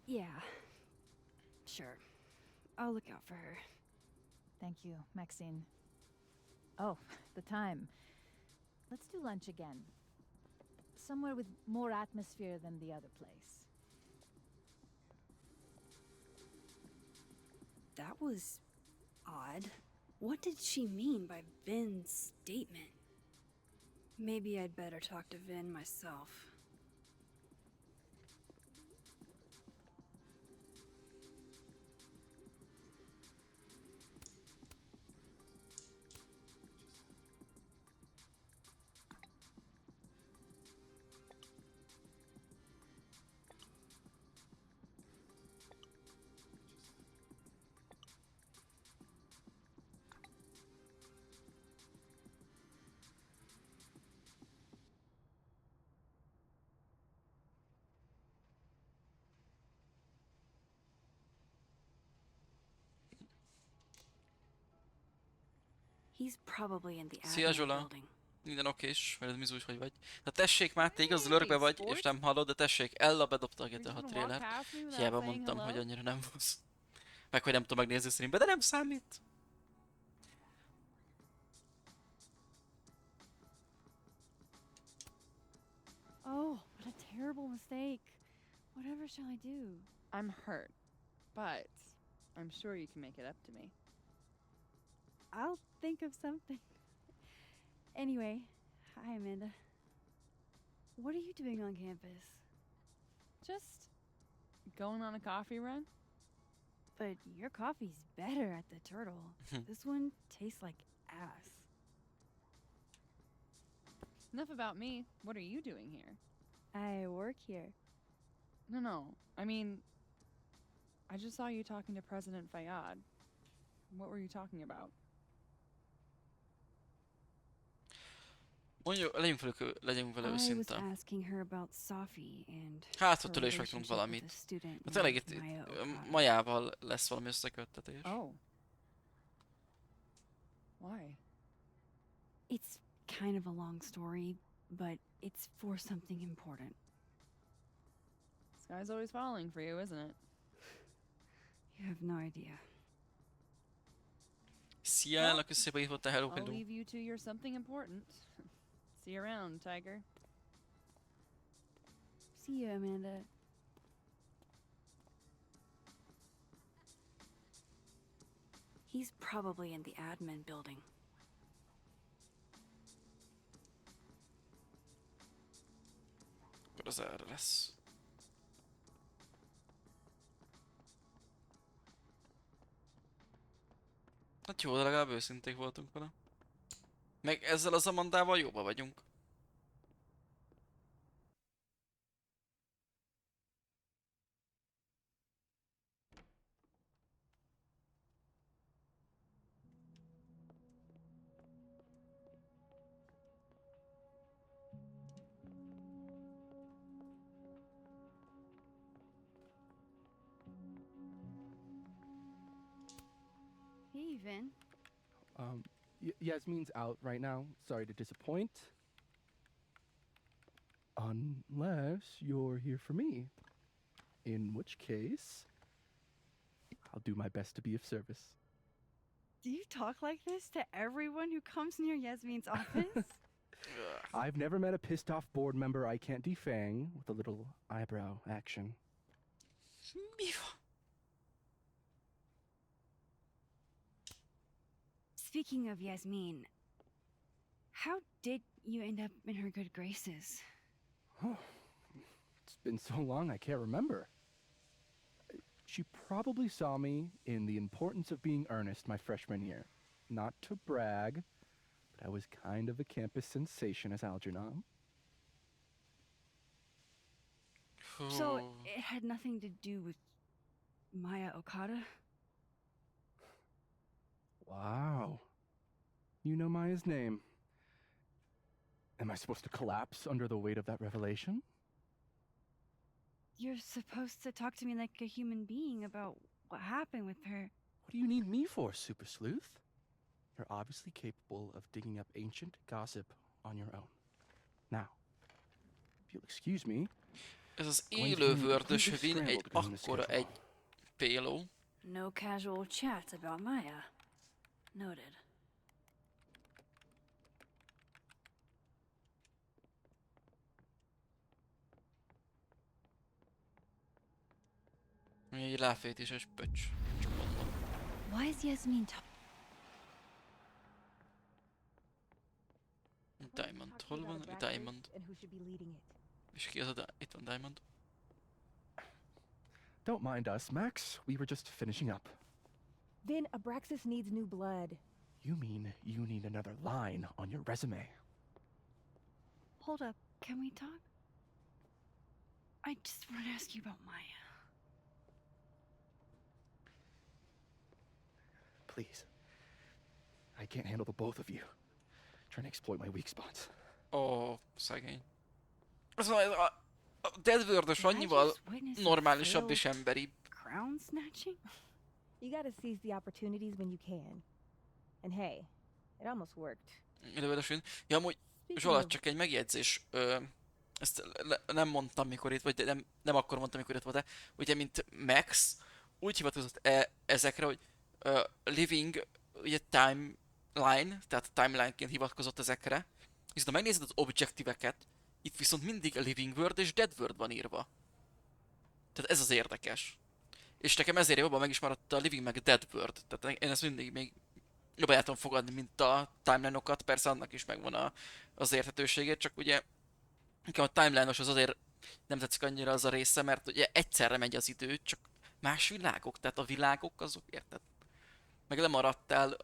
Yeah. Sure. I'll look out for her. Thank you, Maxine. Oh, the time. Let's do lunch again. Somewhere with more atmosphere than the other place. That was odd. What did she mean by Vin's statement? Maybe I'd better talk to Vin myself. He's probably in the Szia admin Zsola! building. Minden okés, mert ez Mizús hogy vagy. Na tessék már, te igaz lörgbe vagy, és sports. nem hallod, de tessék, Ella bedobta a You're GTA just 6 gonna walk trailer. past me without Hiába saying mondtam, hogy hello? annyira nem busz. Meg hogy nem tudom megnézni streambe, de nem számít. Oh, what a terrible mistake. Whatever shall I do? I'm hurt, but I'm sure you can make it up to me. I'll think of something. Anyway, hi, Amanda. What are you doing on campus? Just going on a coffee run? But your coffee's better at the Turtle. This one tastes like ass. Enough about me. What are you doing here? I work here. No. I mean, I just saw you talking to President Fayyad. What were you talking about? Mondjuk, legyünk vele I was őszinte. asking her about Safi and Hát, her hogy tőle is megtudunk relationship with a valamit. student Mert tényleg named itt Maya Okada. Majával lesz valami összeköttetés. Oh. Why? It's kind of a long story, but it's for something important. Sky's always falling for you, isn't it? You have no idea. Szia, Ella, köszi szépen, hívott a hello, I'll hello. leave you to your something important. See you around, Tiger. See you, Amanda. He's probably in the admin building. Akkor az erre lesz. Hát jó, de legalább őszinték voltunk vele. Meg ezzel az Amandával jóba vagyunk. Hey, Vin. Yasmin's out right now. Sorry to disappoint. Unless you're here for me. In which case, I'll do my best to be of service. Do you talk like this to everyone who comes near Yasmin's office? I've never met a pissed off board member I can't defang with a little eyebrow action. Mi van? Speaking of Yasmin, how did you end up in her good graces? Oh, it's been so long I can't remember. She probably saw me in The Importance of Being Earnest my freshman year. Not to brag, but I was kind of a campus sensation as Algernon. So it had nothing to do with Maya Okada? Wow. You know Maya's name. Am I supposed to collapse under the weight of that revelation? You're supposed to talk to me like a human being about what happened with her. What do you need me for, Super Sleuth? You're obviously capable of digging up ancient gossip on your own. Now, if you'll excuse me... Ez az élővördös Vin egy akkora egy péló. No casual chat about Maya. Noted. Egy ráfétéses pöcs. Csak mondom. Why is Yasmin Diamond. Hol van? Diamond. És ki az a Itt van Diamond. Don't mind us, Max. We were just finishing up. Vin, Abraxas needs new blood. You mean you need another line on your resume? Hold up, can we talk? I just want to ask you about Maya. Please. I can't handle the both of you. Trying to exploit my weak spots. Ó, szegény. Szóval a Deadwördös annyival normálisabb és emberibb. Crown snatching? You gotta seize the opportunities when you can. And hey, It almost worked. Idővörösön. Ja, amúgy Speaking Zsolt, of, csak egy megjegyzés. Ezt nem mondtam, mikor itt, vagy nem akkor mondtam, mikor itt volt-e. Ugye, mint Max, úgy hivatkozott ezekre, hogy living, ugye timeline, tehát timeline-ként hivatkozott ezekre. Viszont ha megnézed az objektíveket, itt viszont mindig a living word és dead word van írva. Tehát ez az érdekes. És nekem ezért jobban meg is maradt a living meg dead word. Tehát én ezt mindig még jobban el tudom fogadni, mint a timeline-okat. Persze annak is megvan az érthetőségét, csak ugye nekem a timeline-os az azért nem tetszik annyira az a része, mert ugye egyszerre megy az idő, csak más világok, tehát a világok azok, érted? Meg lemaradtál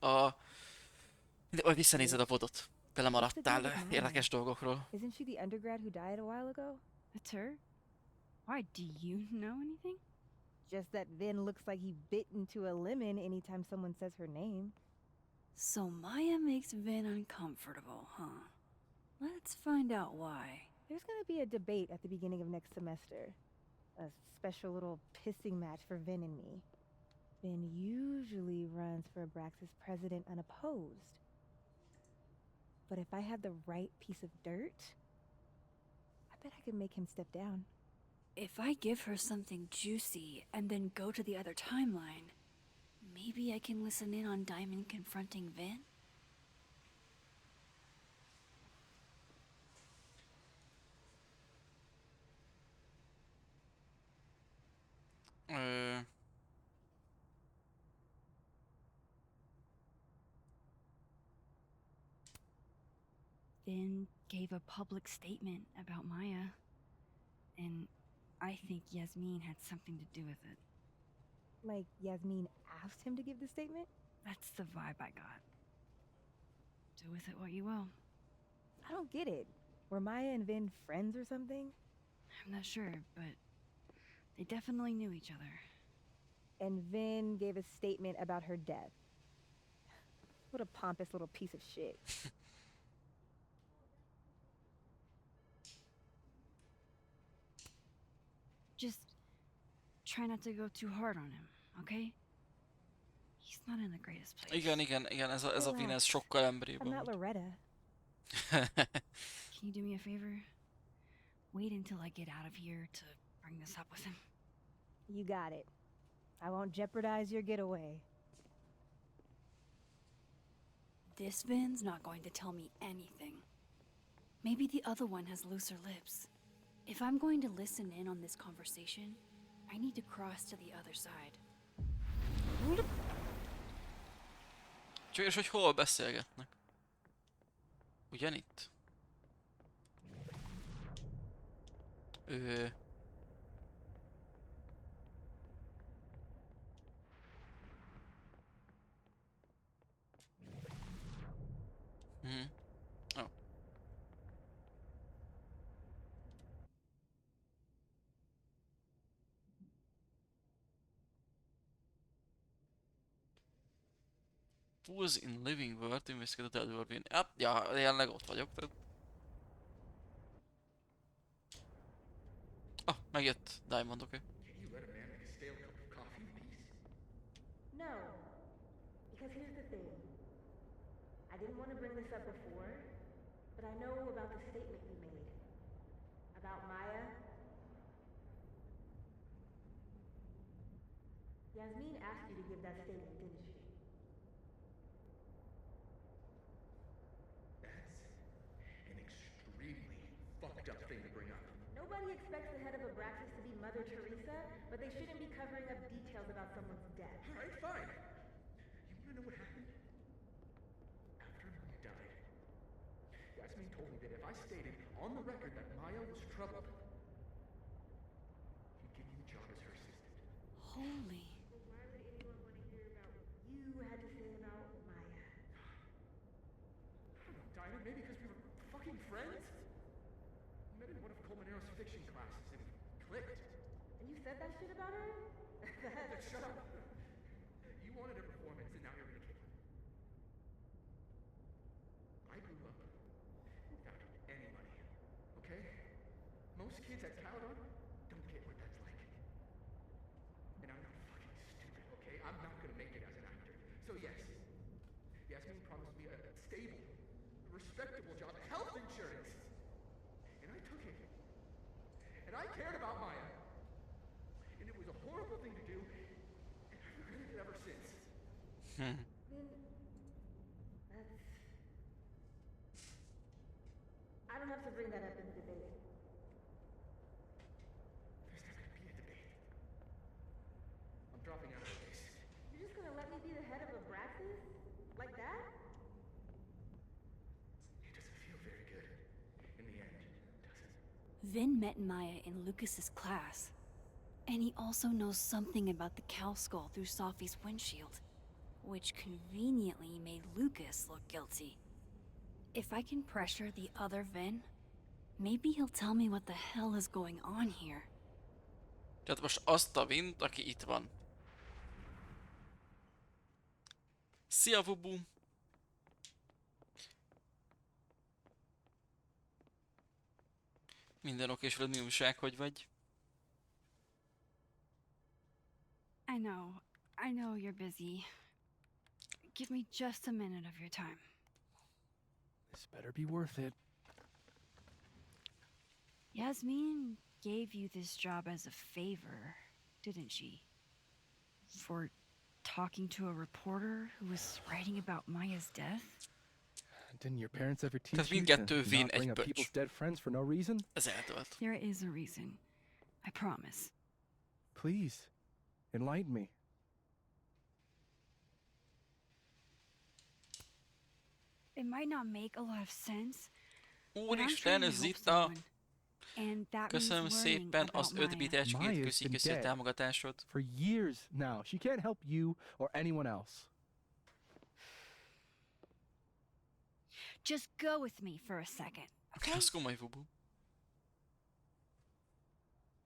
vagy visszanézed a vodot. De what's the deal lemaradtál with Maya? érdekes dolgokról. Isn't she the undergrad who died a while ago? That's her? Why, do you know anything? Just that Vin looks like he bit into a lemon anytime someone says her name. So Maya makes Vin uncomfortable, huh? Let's find out why. There's gonna be a debate at the beginning of next semester. A special little pissing match for Vin and me. Vin usually runs for Abraxas president unopposed. But if I had the right piece of dirt, I bet I could make him step down. If I give her something juicy and then go to the other timeline, maybe I can listen in on Diamond confronting Vin? Ö... Vin gave a public statement about Maya, and I think Yasmin had something to do with it. Like Yasmin asked him to give the statement? That's the vibe I got. Do with it what you will. I don't get it. Were Maya and Vin friends or something? I'm not sure, but they definitely knew each other. And Vin gave a statement about her death. What a pompous little piece of shit. Just try not to go too hard on him, okay? He's not in the greatest place. Igen, ez a Vin, ez sokkal emberibb. I'm not Loretta. Can you do me a favor? Wait until I get out of here to bring this up with him. You got it. I won't jeopardize your getaway. This Vin's not going to tell me anything. Maybe the other one has looser lips. If I'm going to listen in on this conversation, I need to cross to the other side. Csak és hogy hol beszélgetnek? Ugyanitt? Oh. Who's in living world, investigate the dead world. Ja, jelenleg ott vagyok, tehát... Ah, megjött Diamond, oké. No. Because here's the thing. I didn't want to bring this up before, but I know about the statement you made. About Maya. Yasmin asked you to give that statement, didn't she? That's an extremely fucked up thing to bring up. Nobody expects the head of Abraxas to be Mother Teresa, but they shouldn't be covering up details about someone's death. Alright, fine. You wanna know what happened? After Maya died, Yasmin told me that if I stated on the record that Maya was troubled, he'd give me the job as her assistant. Holy. Why would anyone want to hear about what you had to say about Maya? I don't know, Diamond, maybe because we were fucking friends? We met in one of Colmenaro's fiction classes and we clicked. And you said that shit about her? Shut up! You wanted a performance and now you're gonna kill her. I grew up without any money, okay? Most kids at Caledon don't get what that's like. And I'm not fucking stupid, okay? I'm not gonna make it as an actor. So yes, Yasmin promised me a I cared about Maya. And it was a horrible thing to do, and I've regretted it ever since. I don't have to bring that up in the debate. There's not gonna be a debate. I'm dropping out of the case. You're just gonna let me be the head of Abraxas? Like that? It doesn't feel very good. In the end, does it? Vin met Maya in Lucas's class. And he also knows something about the cow skull through Sophie's windshield, which conveniently made Lucas look guilty. If I can pressure the other Vin, maybe he'll tell me what the hell is going on here. Tehát most azt a Vint, aki itt van. Szia, Vubu! Minden oké, és veled mi újság, hogy vagy? I know you're busy. Give me just a minute of your time. This better be worth it. Yasmin gave you this job as a favor, didn't she? For talking to a reporter who was writing about Maya's death? Didn't your parents ever teach Tehát you mindkettő to Vin not bring egy up people's pöcs. dead friends for no reason? Ez eltölt. There is a reason. I promise. Please, enlighten me. It might not make a lot of sense, but I'm Úristen, trying to ez help Zita! someone. And that means Köszönöm learning szépen about az Maya. 5 bitesként, Maya's köszi been a dead támogatásod. for years now. She can't help you or anyone else. Just go with me for a second, okay? Ez komoly, Vubu.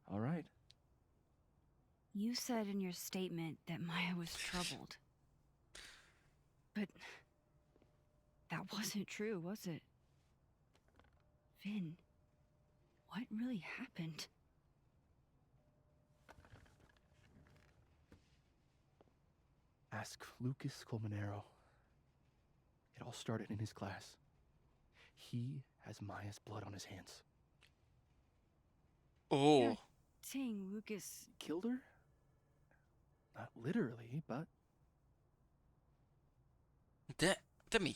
All right. You said in your statement that Maya was troubled. But that wasn't true, was it? Vin, what really happened? Ask Lucas Colmenero. It all started in his class. He has Maya's blood on his hands. Oh. You're saying Lucas... Killed her? Not literally, but... De mi?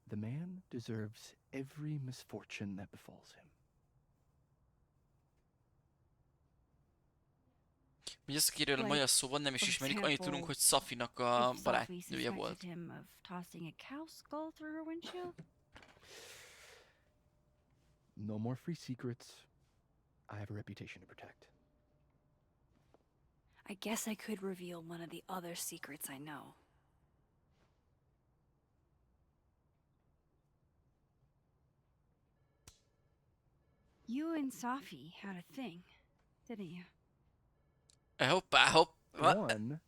The man deserves every misfortune that befalls him. Hogy az, akiről a Like, Maja szó van, nem is for ismerjük, annyit tudunk, example, hogy Safinak a if Sophie barátnője suspected volt. him of tossing a cow skull through her windshield? No more free secrets. I have a reputation to protect. I guess I could reveal one of the other secrets I know. You and Safi had a thing, didn't you? I hope. One,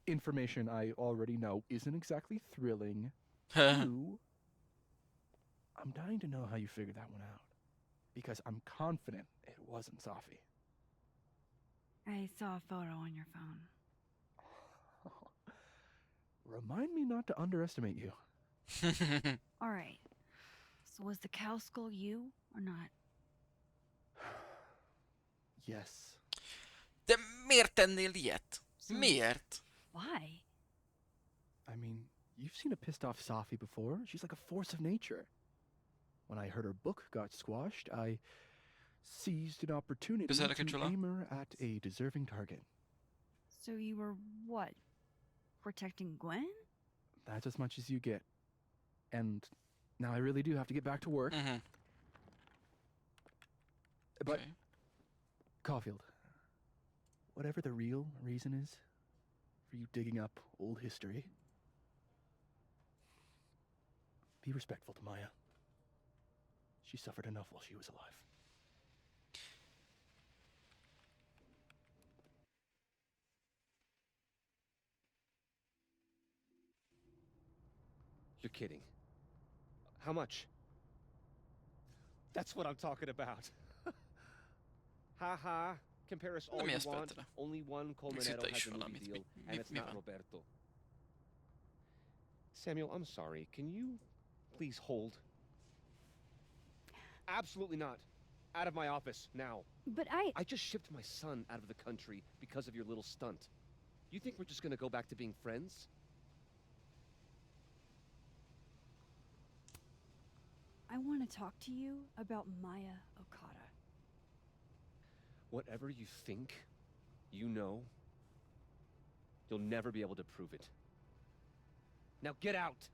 information I already know isn't exactly thrilling. Two, I'm dying to know how you figured that one out. Because I'm confident it wasn't Safi. I saw a photo on your phone. Remind me not to underestimate you. Alright. So was the cow skull you, or not? Yes. De miért tennél ilyet? Miért? Why? I mean, you've seen a pissed off Safi before. She's like a force of nature. When I heard her book got squashed, I seized an opportunity to aim her at a deserving target. So you were what? Protecting Gwen? That's as much as you get. And now I really do have to get back to work. But, Caulfield, whatever the real reason is for you digging up old history, be respectful to Maya. She suffered enough while she was alive. You're kidding. How much? That's what I'm talking about. Ha ha. Compare us all Nem you ezt want. feltele. Only one Colmenero Szinte is has a movie valamit. deal, and it's Mi not van? Roberto. Samuel, I'm sorry. Can you please hold? Absolutely not. Out of my office, now. But I just shipped my son out of the country because of your little stunt. You think we're just gonna go back to being friends? I want to talk to you about Maya Okada. Whatever you think, you know, you'll never be able to prove it. Now get out!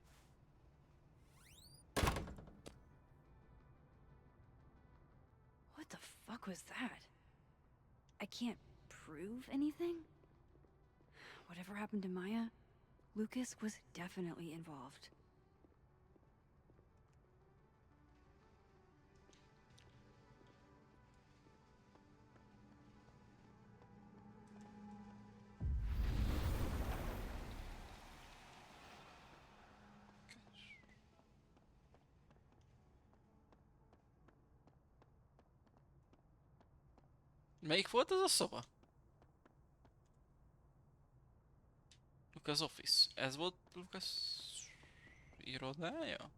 What the fuck was that? I can't prove anything? Whatever happened to Maya, Lucas was definitely involved. Melyik volt ez a szoba? Lucas Office. Ez volt Lucas irodája?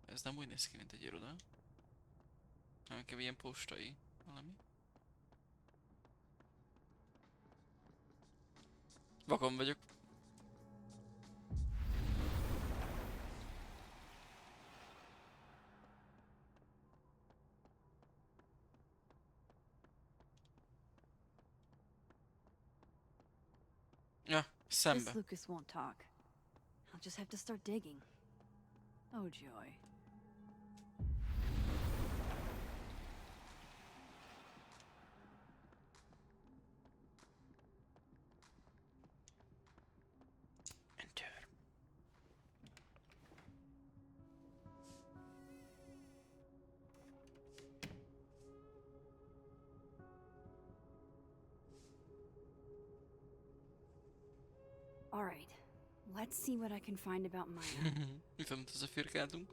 Ez nem úgy néz ki, mint egy iroda. Nem inkább ilyen postai valami. Vakon vagyok. Ja, szembe. This Lucas won't talk. I'll just have to start digging. Oh joy. Enter. All right. Let's see what I can find about Maya. Mi fel, mint összefirkáltunk.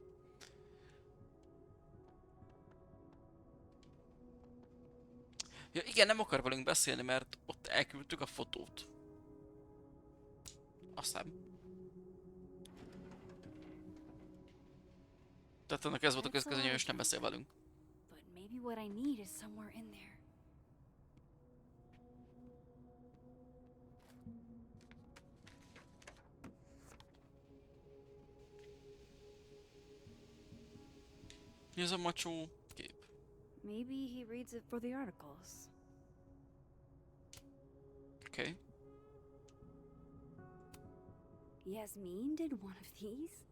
Ja igen, nem akar velünk beszélni, mert ott elküldtük a fotót. Aztán. Tehát ennek ez volt a következő, és nem beszél velünk. But maybe what I need is somewhere in there. Mi ez a macsó kép? Maybe he reads it for the articles. Okay. Yasmin did one of these?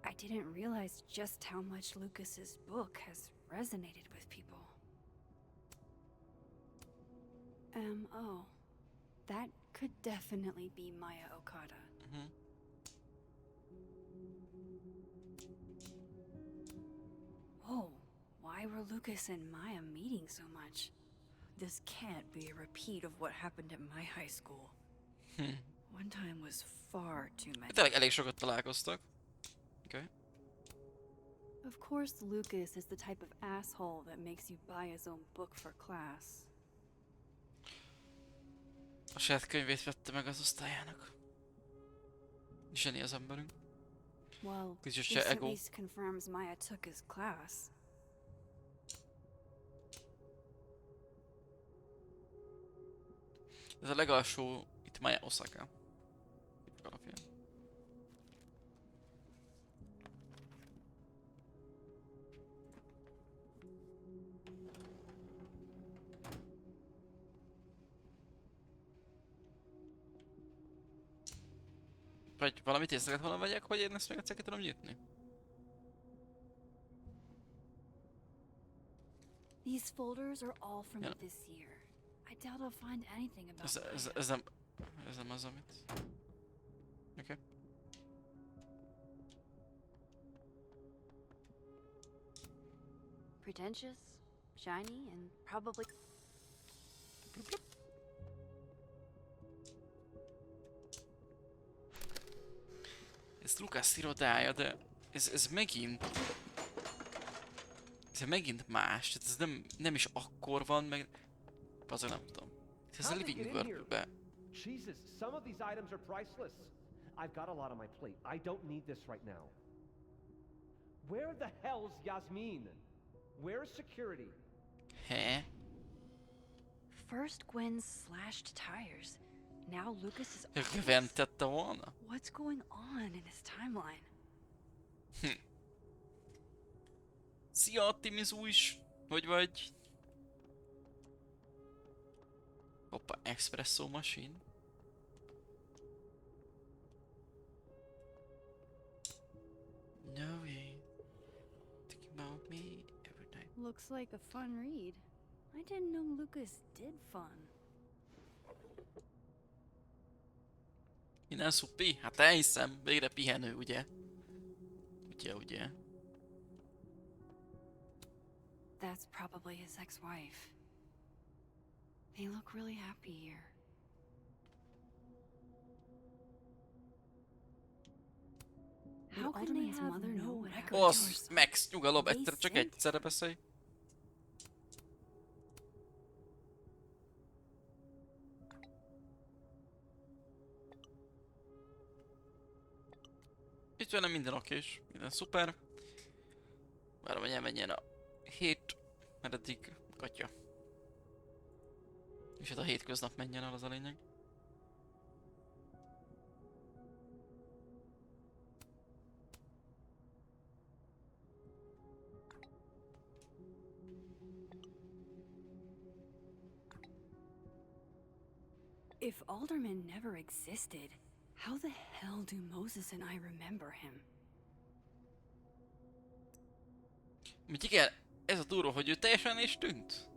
I didn't realize just how much Lucas's book has resonated with people. Oh. That could definitely be Maya Okada. Mm-hmm. Whoa, why were Lucas and Maya meeting so much? This can't be a repeat of what happened at my high school. One time was far too many. Tényleg elég sokat találkoztak. Okay. Of course, Lucas is the type of asshole that makes you buy his own book for class. A saját könyvét vette meg az osztályának. Zseni az emberünk. Well, Kicsit this se at ego. least confirms Maya took his class. Ez a legalsó itt Maya Osaka. Alapján. Vagy valamit észre kellett volna vegyek, hogy én ezt még egyszer ki tudom nyitni? These folders are all from this year. I doubt I'll find anything about Maya. Ez nem az, amit... Oké. Pretentious, shiny, and probably... Ez Lucas irodája, de ez megint... Ez megint más, tehát ez nem is akkor van, meg... Azért nem tudom. Ez a Living World-be. Jesus, some of these items are priceless. I've got a lot on my plate. I don't need this right now. Where the hell's Yasmin? Where's security? Hä? First Gwen slashed tires. Now Lucas is Gwen tette volna? What's going on in his timeline? Szia, Timizu is! Hogy vagy? Hoppa, espresso machine. No way. Think about me every night. Looks like a fun read. I didn't know Lucas did fun. Minden szupi? Hát elhiszem, végre pihenő, ugye? Ugye. That's probably his ex-wife. They look really happy here. How can they have no record? Osz, Max, nyugalom, egyszer csak egyszerre beszélj. Itt velem minden okés, minden szuper. Várom, hogy elmenjen a hét, mert eddig katya. És hát a hétköznap menjen el, az a lényeg. If Alderman never existed, how the hell do Moses and I remember him? Mit igen, ez a durva, hogy ő teljesen is tűnt.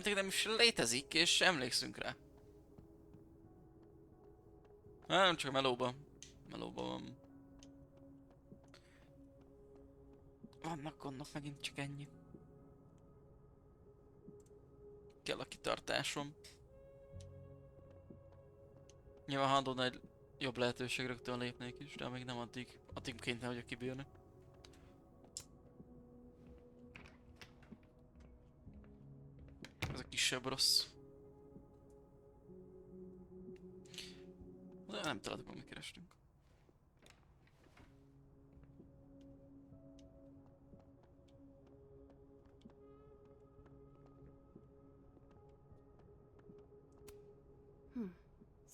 Nem is létezik, és emlékszünk rá. Nem csak melóban van. Vannak gondok, megint csak ennyi. Kell a kitartásom. Nyilván ha adódna egy jobb lehetőség, rögtön lépnék is, de még nem addig kénytelen vagyok kibírni. Ez a kisebb rossz. De nem találtuk, amit kerestünk.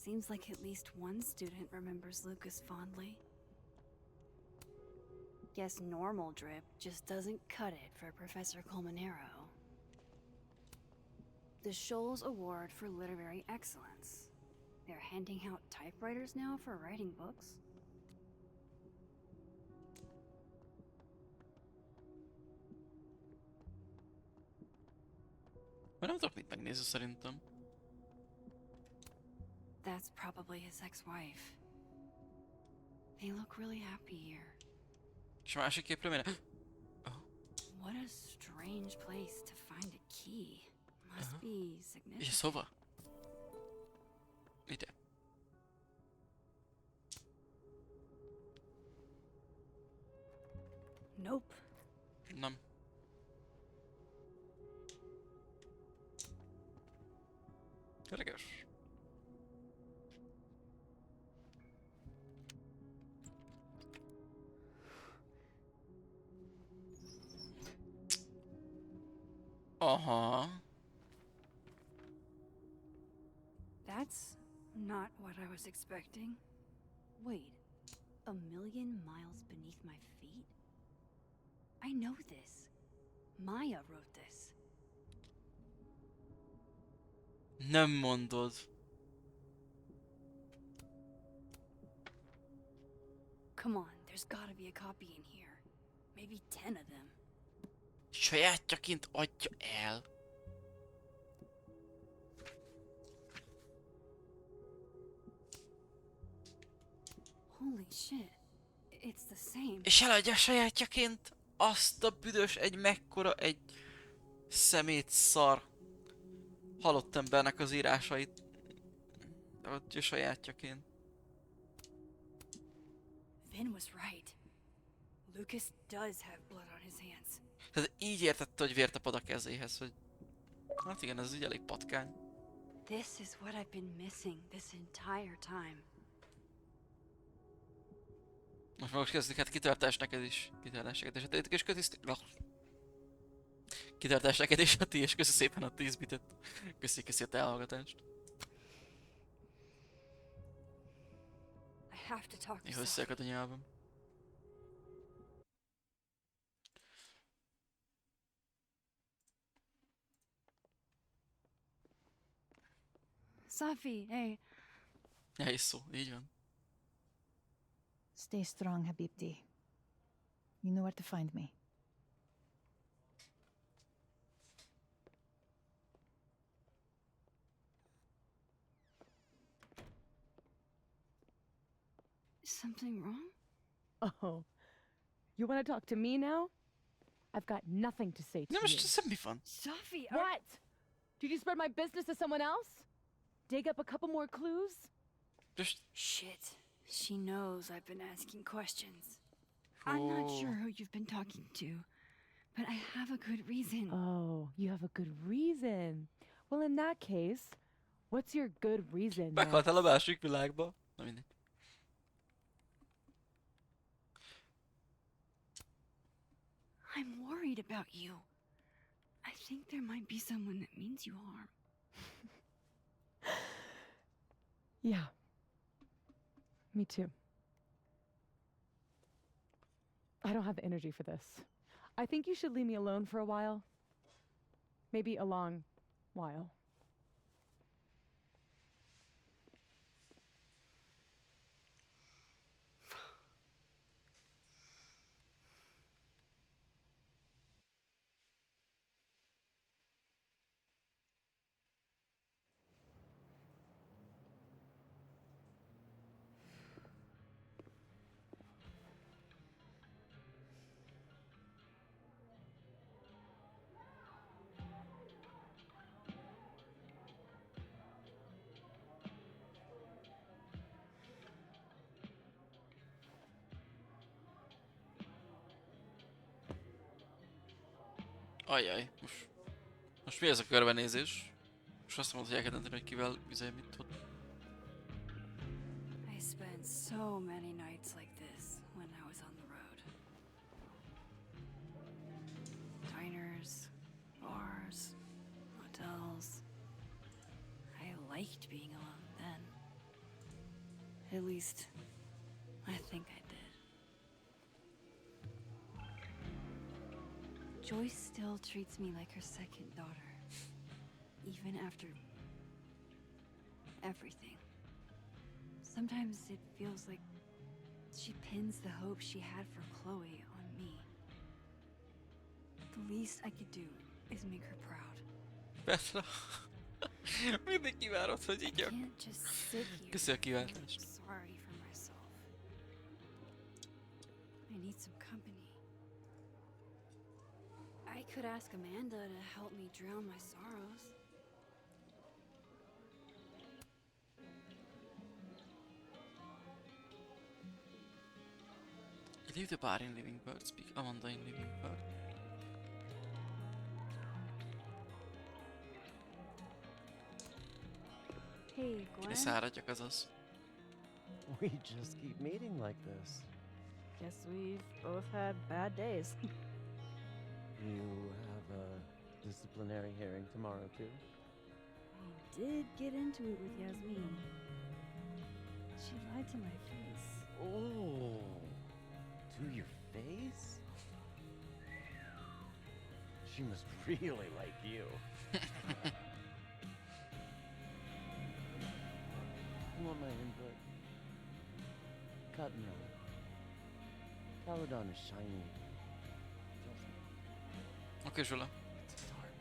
Seems like at least one student remembers Lucas fondly. Guess normal drip just doesn't cut it for Professor Colmenero. The Scholes Award for Literary Excellence. They're handing out typewriters now for writing books? Már nem tudok mit megnézni szerintem. That's probably his ex-wife. They look really happy here. És a másik képről mire? What a strange place to find a key. Must be significant. És hova? Ide. Nope. Nem. Kerekes. Aha. That's not what I was expecting. Wait, a million miles beneath my feet? I know this. Maya wrote this. Nem mondod. Come on, there's gotta be a copy in here. Maybe 10 of them. Sajátjaként adja el. Holy shit, it's the same. És eladja sajátjaként azt a büdös egy szemét szar halott embernek az írásait. Adja sajátjaként. Vin was right. Lucas does have blood on his hands. Tehát így értette, hogy vért tapad a kezéhez, hogy... Hát igen, ez így elég patkány. This is what I've been missing this entire time. Most kezdik, hát kitartás neked is. Kitartás neked is. Hát és kitartás neked is, Ati, és köszi szépen a 10 bitet. Köszi a te elhallgatást. I have to talk to Még Sophie. összeakad a nyelvem. Sophie, hey. Nehéz szó, így van. Stay strong, Habibti. You know where to find me. Is something wrong? Oh. You want to talk to me now? I've got nothing to say to Nem, you. most semmi van. Sophie, What? Did you spread my business to someone else? Dig up a couple more clues? Just... Shit. She knows I've been asking questions. I'm not sure who you've been talking to, but I have a good reason. Oh, you have a good reason. Well, in that case, what's your good reason? Meghaltál a másik világba. Na mindegy. I'm worried about you. I think there might be someone that means you harm. Yeah. Me too. I don't have the energy for this. I think you should leave me alone for a while. Maybe a long while. Ajjaj, most mi ez a körbenézés? Most azt mondod, hogy el kell dönteni, hogy kivel mit tud. I spent so many nights like this when I was on the road. Diners, bars, hotels. I liked being alone then. At least, I think I did. Joyce still treats me like her second daughter, even after everything. Sometimes it feels like she pins the hope she had for Chloe on me. The least I could do is make her proud. Petra. Mindig kivárod, hogy így jön. Can't just sit here Köszi a and feel kivárást. sorry for myself. I need some company. I could ask Amanda to help me drown my sorrows. Leave the bar in Living Bird, speak Amanda in Living Bird. Hey, Gwen. Száradjak, azaz. We just keep meeting like this. Guess we've both had bad days. You have a disciplinary hearing tomorrow, too? I did get into it with Yasmin. She lied to my face. Oh, to your face? She must really like you. You want my input? Cut no. Caledon is shiny. Trust me. Oké, Zsula. It's dark.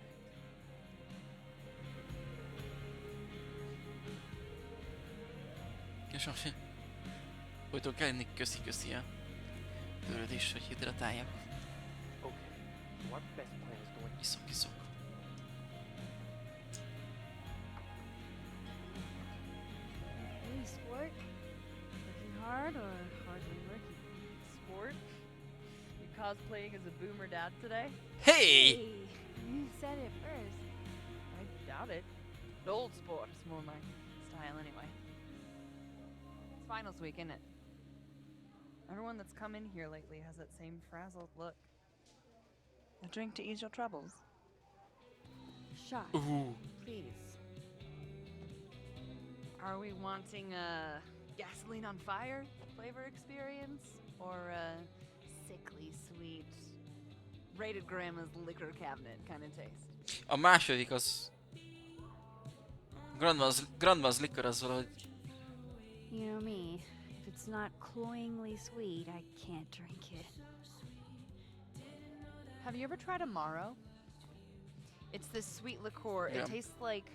És Afi. Folyton kell enni köszi -e. Tőled is, hogy hidratáljak. Okay, so our best plan is going. Iszok. Hey, sport. Working hard or hardly working? Sport? You cosplaying as a boomer dad today? Hey! You said it first. I doubt it. But old sport is more my style anyway. It's finals week, isn't it? Everyone that's come in here lately has that same frazzled look. A drink to ease your troubles. Shot, Ooh. please. Are we wanting a gasoline on fire flavor experience? Or a sickly sweet, rated grandma's liquor cabinet kind of taste? A második az... Grandma's liquor az valahogy... You know me. If it's not cloyingly sweet, I can't drink it. Have you ever tried Amaro? It's this sweet liqueur. Yeah. It tastes like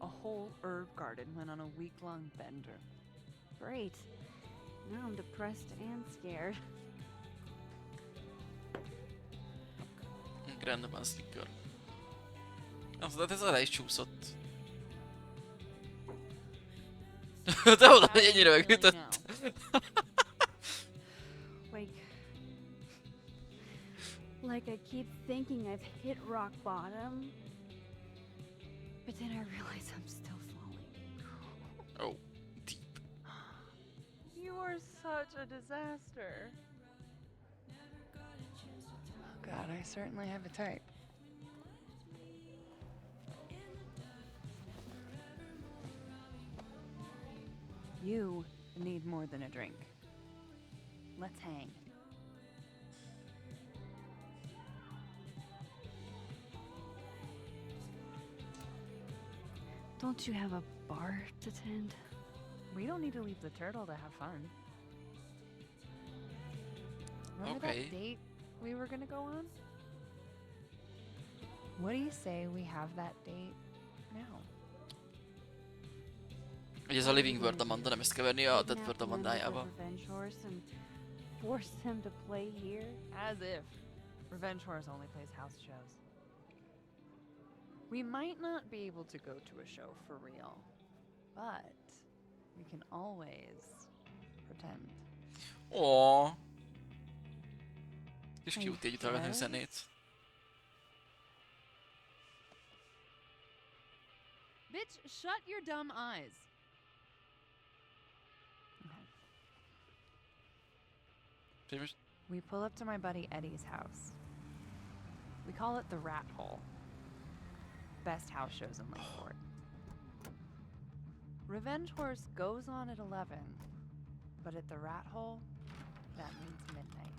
a whole herb garden went on a week-long bender. Great. Now I'm depressed and scared. Grandma's liquor. Az ez alá is csúszott. De oda, hogy ennyire megütött. Like I keep thinking I've hit rock bottom, but then I realize I'm still falling. Oh. You are such a disaster. Oh God, I certainly have a type. You need more than a drink. Let's hang. Don't you have a bar to tend? We don't need to leave the turtle to have fun. Remember Okay. that date we were gonna go on? What do you say we have that date now? Ugye ez a Living Word Amanda, nem ezt keverni a Dead Word Amandájával. Revenge Horse and force him to play here? As if. Revenge Horse only plays house shows. We might not be able to go to a show for real, but we can always pretend. Ó. És cute együtt hallgatni a zenét. Bitch, shut your dumb eyes. Okay. We pull up to my buddy Eddie's house. We call it the Rat Hole. Best house shows in Lakeport. Revenge Horse goes on at 11, but at the Rat Hole, that means midnight.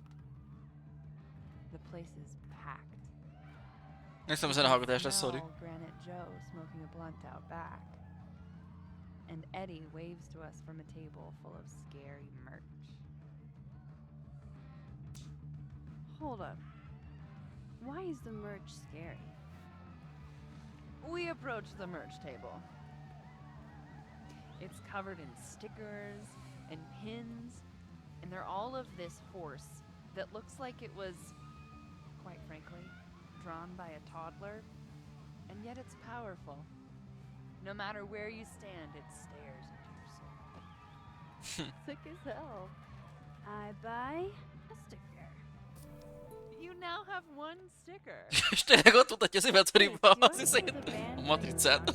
The place is packed. Néztem a zenehallgatásra, sorry. Smell Granite Joe smoking a blunt out back. And Eddie waves to us from a table full of scary merch. Hold up. Why is the merch scary? We approach the merch table. It's covered in stickers and pins, and they're all of this horse that looks like it was, quite frankly, drawn by a toddler, and yet it's powerful. No matter where you stand, it stares into your soul. Sick as hell. I buy a sticker. You now have one sticker. És tényleg ott mutatja az inventory-ba az izét, a matricát.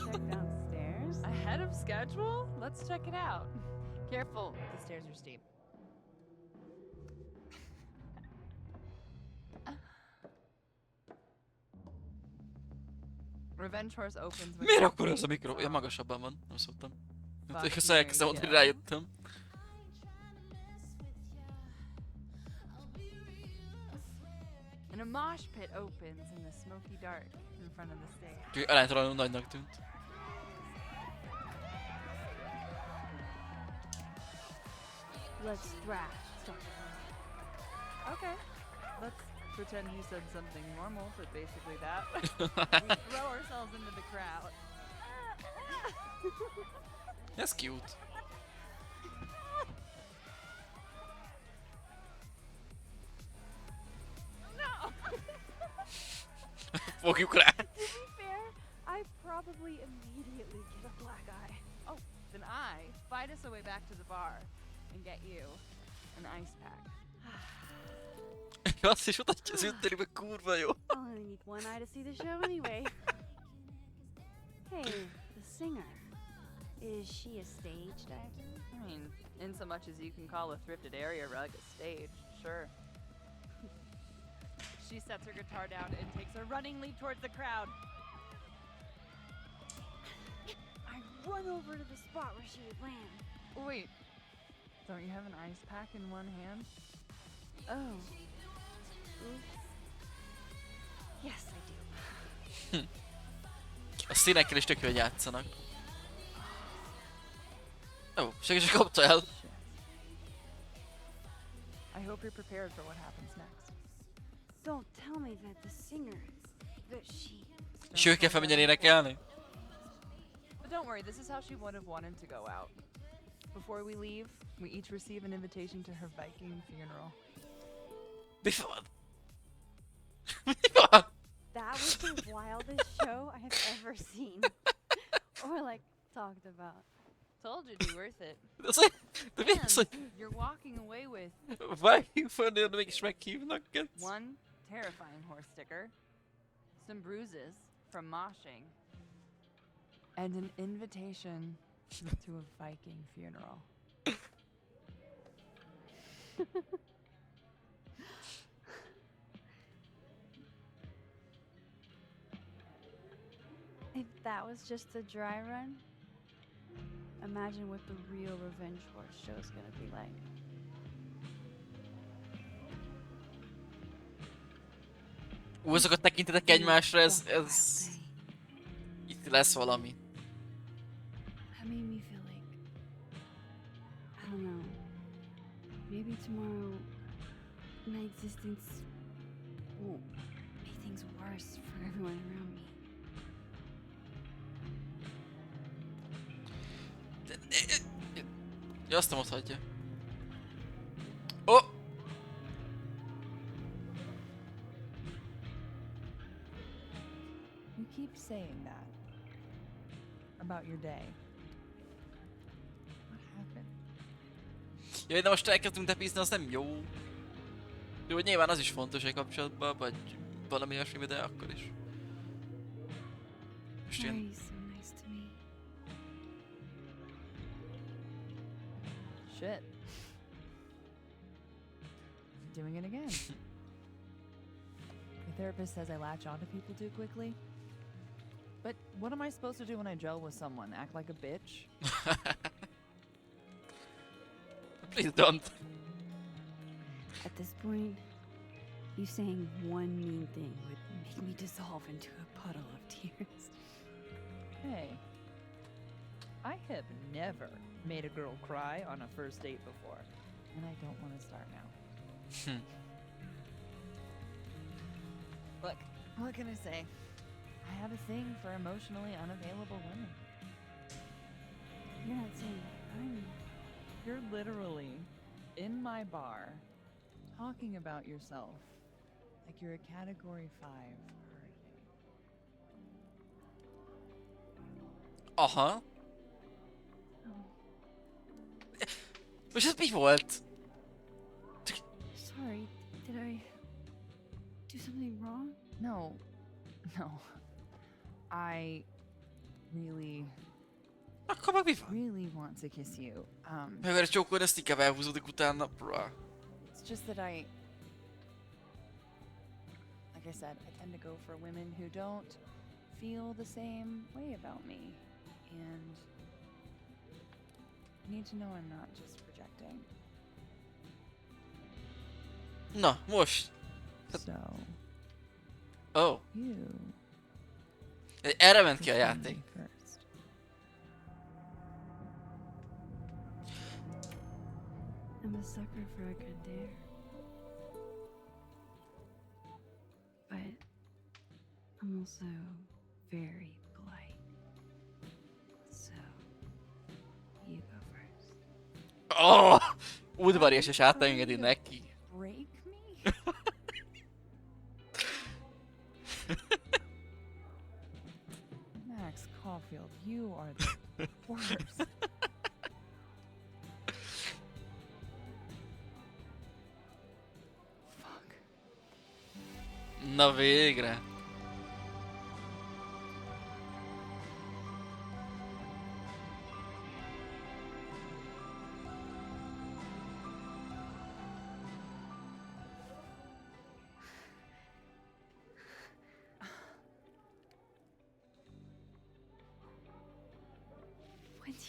Ahead of schedule? Let's check it out. Careful, the stairs are steep. Revenge Horse opens with... Miért akkor ez a mikro? Ja, magasabban van, nem szoktam. Ha elkezdtem mondani, rájöttem. And a mosh pit opens in the smoky dark in front of the stage. Úgyhogy aránytalanul nagynak tűnt. Let's thrash. Okay. Let's pretend you said something normal, but basically that. We throw ourselves into the crowd. Ez cute. No! Fogjuk rá. To be fair, I probably immediately get a black eye. Oh, then I fight us a way back to the bar and get you an ice pack. Azt is mutatja az üntelibe, kurva jó. I'll only need one eye to see the show anyway. Hey, the singer. Is she a stage diver? I mean, in so much as you can call a thrifted area rug a stage, sure. She sets her guitar down and takes a running leap towards the crowd. I run over to the spot where she would land. Wait, don't you have an ice pack in one hand? Oh. Oops. Yes, I do. A színekkel is tök jól játszanak. Ó, segíts, kapta el. I hope you're prepared for what happens next. Don't tell me that the singer, that she... És ő kell felmenjen énekelni? But don't worry, this is how she would have wanted to go out. Before we leave, we each receive an invitation to her Viking funeral. Mi van? Mi van? That was the wildest show I have ever seen. Or like, talked about. Told you it'd be worth it. De mi az, hogy And you're walking away with Viking funeral mégis meghívnak őket? one terrifying horse sticker, some bruises from moshing, and an invitation to a Viking funeral. If that was just a dry run, imagine what the real Revenge Horse show is gonna be like. Azokat tekintetek egymásra, ez... Itt lesz valami. That made me feel like, I don't know, maybe tomorrow my existence won't make things worse for everyone around me. Ja, azt nem mondhatja. Oh! You keep saying that about your day. What happened? Jaj, de most elkezdünk tepizni, az nem jó. Jó, hogy nyilván az is fontos egy kapcsolatban, vagy valami olyasmi, de akkor is. Most Why are ilyen... you so nice to me? Shit. Doing it again. The therapist says I latch onto people too quickly. But what am I supposed to do when I gel with someone? Act like a bitch? Please don't. At this point, you saying one mean thing would make me dissolve into a puddle of tears. Hey, I have never made a girl cry on a first date before, and I don't want to start now. Look, what can I say? I have a thing for emotionally unavailable women. You're not saying I'm... You're literally in my bar talking about yourself like you're a Category 5 hurricane. Aha. Most ez mi volt? Sorry, did I do something wrong? No. I really Akkor meg mi van? really want to kiss you. Meg akarsz csókolni, ezt inkább elhúzódik utána. Bra. It's just that like I said, I tend to go for women who don't feel the same way about me. And you need to know I'm not just projecting. Na, most. So, Oh. you Erre ment ki a játék. first. I'm a sucker for a good dare. But I'm also very polite. So, you go first. Oh! Udvarias és átengedi neki. Break me? Max Caulfield, you are the worst. Fuck. Na végre.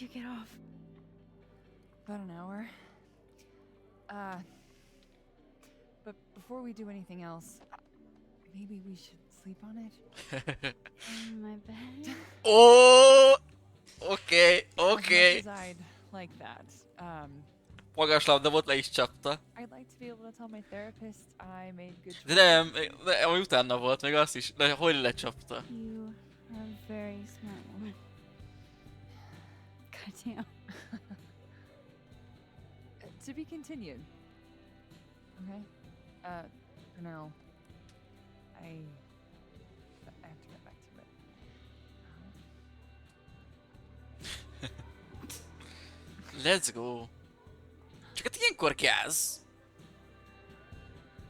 you get off? About an hour. But before we do anything else, maybe we should sleep on it? In my bed? Oh! Oké, As oké. much as I'd like that. Magaslabda volt, le is csapta. I'd like to be able to tell my therapist I made good De choices. nem, de ami utána volt, még azt is, de hogy lecsapta? You are a very smart woman. Goddamn. To be continued. Okay? For now, I have to get back to it. Let's go. Csak hát ilyenkor kezd.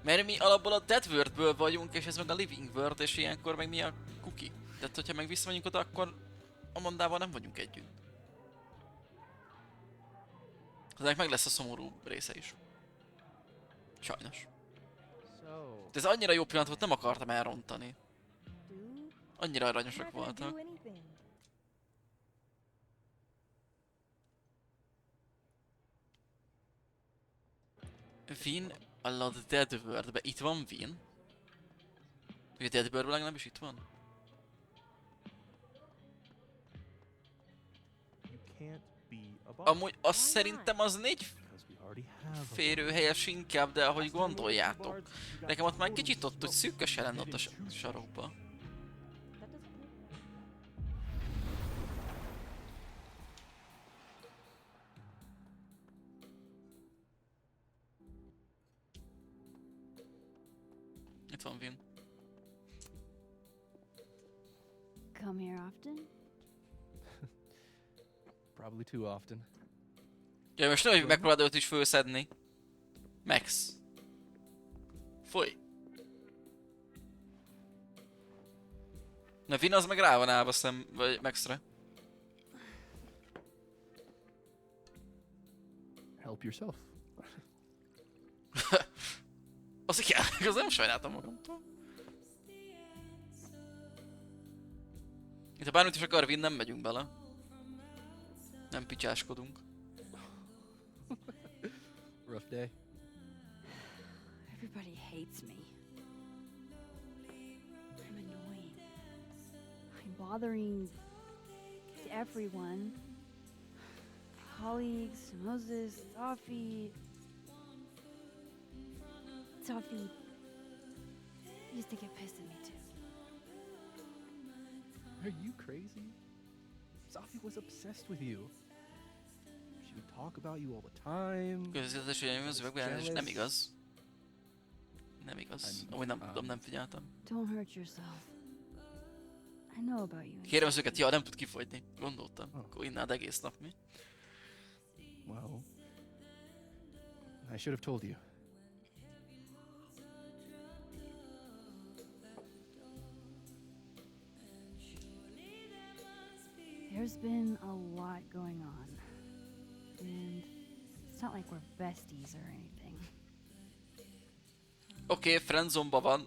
Mert mi alapból a Dead Worldből vagyunk, és ez meg a Living World, és ilyenkor meg mi a Cookie. Tehát hogyha meg visszamegyünk oda, akkor Amandával nem vagyunk együtt. Ennek meg lesz a szomorú része is. Sajnos. De ez annyira jó pillanat volt, nem akartam elrontani. Annyira aranyosak voltak. Vin a Dead World-be. Itt van Vin? Vagy a Dead World-ben legalábbis itt van? Amúgy azt szerintem az 4 férőhelyes inkább, de ahogy gondoljátok. Nekem ott már kicsit ott, hogy szűkösen lenne ott a sarokba. Itt van Vin. Come here often? Probably too often. Ja, most nem, hogy megpróbáld őt is fölszedni. Max. Folyj. Na Vin az meg rá van állva szem, vagy Maxre. Help yourself. Az igen, az nem sajnáltam magamtól. Itt ha bármit is akar Vin, nem megyünk bele. Nem picsáskodunk. Rough day. Everybody hates me. I'm annoying. I'm bothering everyone. Colleagues, Moses, Sophie. Sophie used to get pissed at me too. Are you crazy? Sophie was obsessed with you. She would talk about you all the time. Közvetítés, hogy az üvegben, és nem igaz. Nem igaz. Amúgy nem tudom, nem figyeltem. Don't hurt yourself. I know about you. Kérem az őket, ja, nem tud kifogyni. Gondoltam. Akkor innád egész nap, mi? Well, I should have told you. There's been a lot going on. And it's not like we're besties or anything. Oké, friendzone-ba van.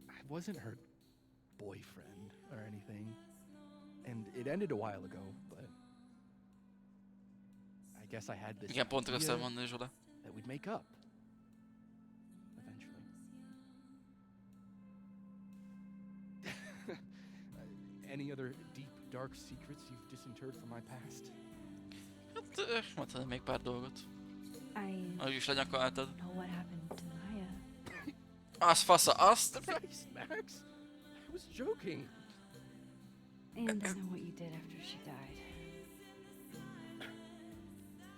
I wasn't her boyfriend or anything. And it ended a while ago, but I guess I had this Igen, pont idea akartam mondani Zsola. that we'd make up. Eventually. Any other deep, dark secrets you've disinterred from my past? Hát, mondhatod még pár dolgot. I Ahogy is lenyakaltad. know what happened to Maya. Az fasza, azt? Christ, Max! I was joking. And I know what you did after she died.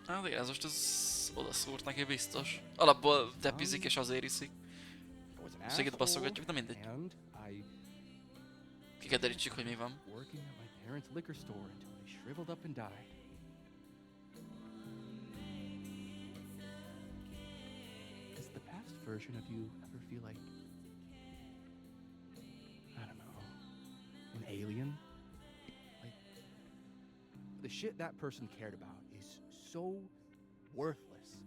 Hát igen, ez most az oda szúrt neki biztos. Alapból tepizik és azért iszik. Szegét baszogatjuk, de mindegy. And I Kikederítsük, hogy mi van. working at my parents' liquor store until they shriveled up and died. Does the past version of you ever feel like, I don't know, an alien? Like, the shit that person cared about is so worthless.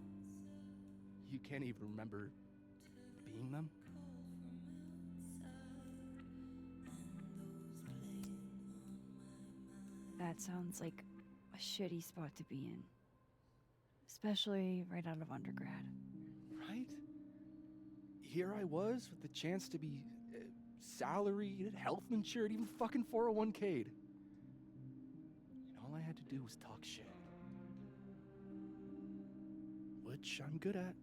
You can't even remember being them? That sounds like a shitty spot to be in. Especially right out of undergrad. Right? Here I was with the chance to be salaried, health insured, even fucking 401k'd. And all I had to do was talk shit. Which I'm good at.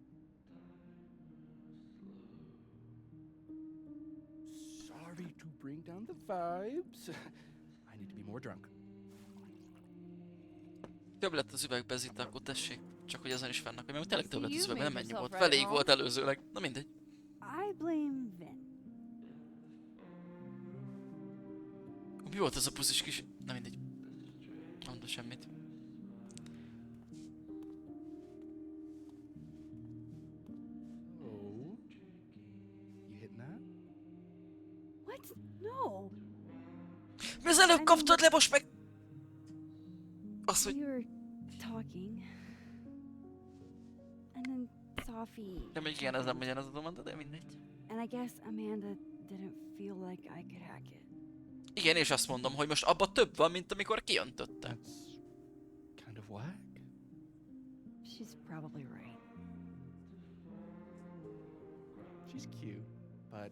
Sorry to bring down the vibes. I need to be more drunk. Több lett az üvegbe ez itt, akkor tessék. Csak hogy ezen is fennek, hogy tényleg több lett az You üvegbe, nem made ennyi yourself volt. right Feléig home. volt előzőleg. Na mindegy. I blame Vin. Mi volt ez a puszis kis... Na mindegy. Nem mondom semmit. Oh. You hitting that? What? No. Mi az előbb kaptad le, most meg... Azt, hogy... We were talking. And then Sophie. De még igen, ez nem ugyanaz a domanda, de mindegy. And I guess Amanda didn't feel like I could hack it. Igen, és azt mondom, hogy most abban több van, mint amikor kiöntötte. Kind of whack. She's probably right. She's cute, but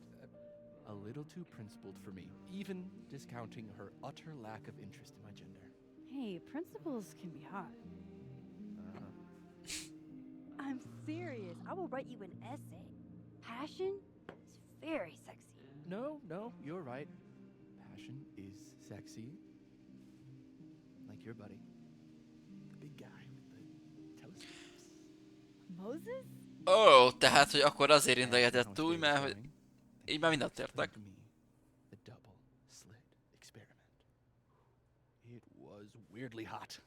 a little too principled for me, even discounting her utter lack of interest in my gender. Hey, principals can be hot. I'm serious. I will write you an essay. Passion is very sexy. No, you're right. Passion is sexy. Like your buddy. The big guy with the telescopes. Moses? Ó, tehát, hogy akkor azért rendelgetett túl, mert hogy... Így már mindent értek. The double slit experiment. It was weirdly hot.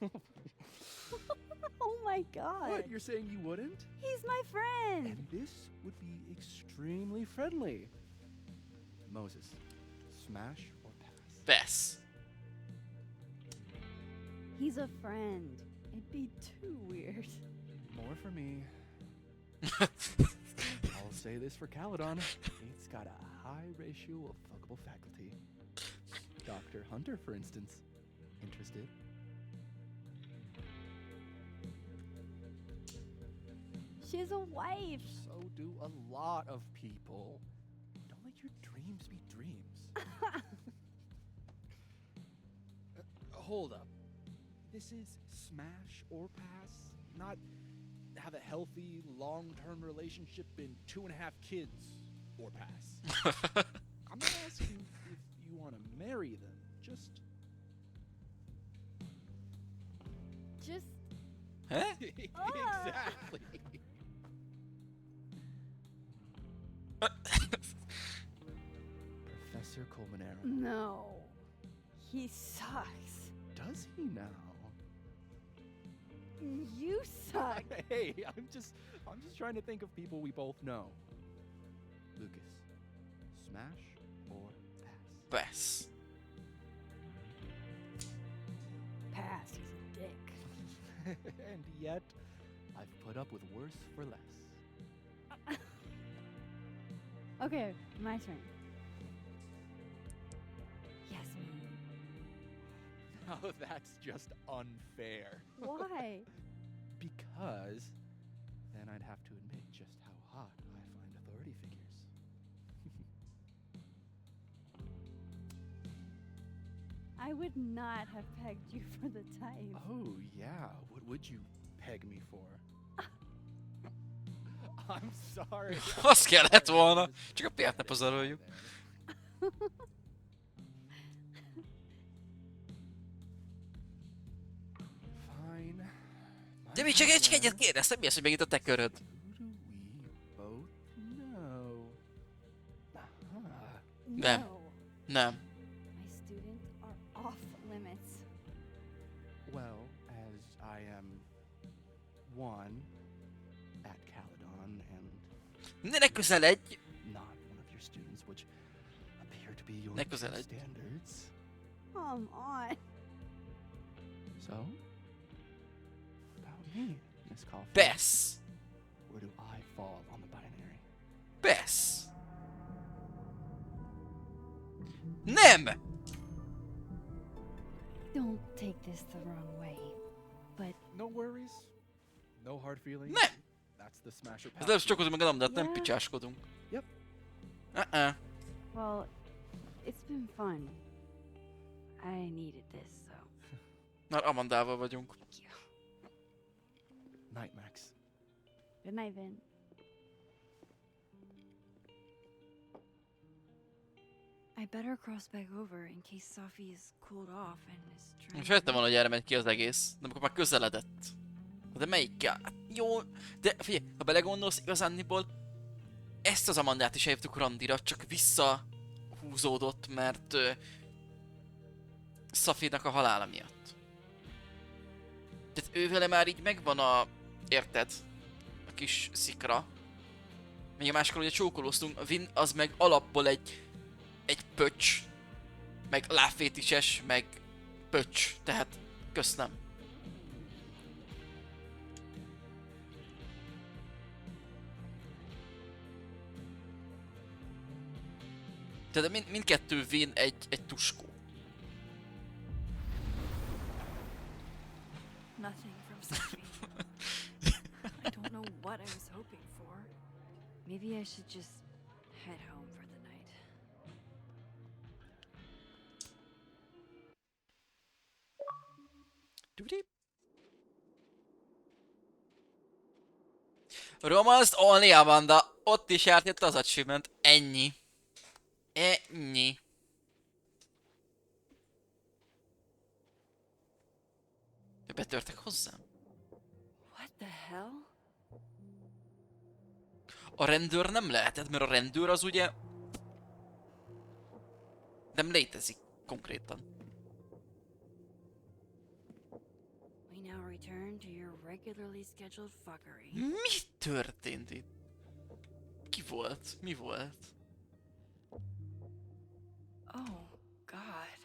Oh my god. What, you're saying you wouldn't? He's my friend. And this would be extremely friendly. Moses, smash or pass? Pass. He's a friend. It'd be too weird. More for me. I'll say this for Caledon. It's got a high ratio of fuckable faculty. Dr. Hunter, for instance. Interested? She has a wife. So do a lot of people. Don't let your dreams be dreams. Hold up. This is smash or pass, not have a healthy, long-term relationship and 2.5 kids or pass. I'm not asking if you want to marry them, just... Huh? Exactly. Professor Colmenero. No. He sucks. Does he now? You suck. Hey, I'm just trying to think of people we both know. Lucas, smash or pass? Pass. Pass. He's a dick. And yet, I've put up with worse for less. Okay, my turn. Yes, me. Oh, that's just unfair. Why? Because then I'd have to admit just how hot I find authority figures. I would not have pegged you for the type. Oh, yeah. What would you peg me for? I'm sorry. Azt kellett volna. Csak a piát ne pazaroljuk. Fine. De mi csak egyet kérdeztem, mi az, hogy megint a te köröd? Who do we both know? Aha. Nem. No. Nem. My students are off limits. Well, as I am one at Caledon and Ne közeledj! not one of your students, which appear to be your Ne közeledj. standards. Come on. So, about me, Miss Caulfield. Pass. Where do I fall on the binary? Pass. Nem! Don't take this the wrong way, No worries. No hard feelings. Nem! That's the smasher Ez path. nem csokkozunk meg a nem, de hát nem Yeah. picsáskodunk. Yep. Well, it's been fun. I needed this, so. Már Amandával vagyunk. Night, Max. Good night, Vin. I better cross back over in case Safi is cooled off and is trying Most jöttem volna, hogy erre megy ki az egész, de amikor már közeledett. De melyik? Jó, de figyelj, ha belegondolsz, igazándiból ezt az Amandát is elhívtuk randira, csak visszahúzódott, mert Safinak a halála miatt. Tehát ővele már így megvan a... érted? A kis szikra. Még a máskor ugye csókolóztunk, a Vin az meg alapból egy pöcs, meg lábfétises, meg pöcs, tehát köszönöm. Tehát mindkettő Vin egy tuskó. nothing from Safi. I don't know what I was hoping for. Maybe I should just head home for the night. Romance only Amanda. Ott is járt itt az achievement. Ennyi. Ennyi. Betörtek hozzám? What the hell? A rendőr nem lehetett, mert a rendőr az ugye... nem létezik konkrétan. We now return to your regularly scheduled fuckery. Mi történt itt? Ki volt? Mi volt? Oh, God.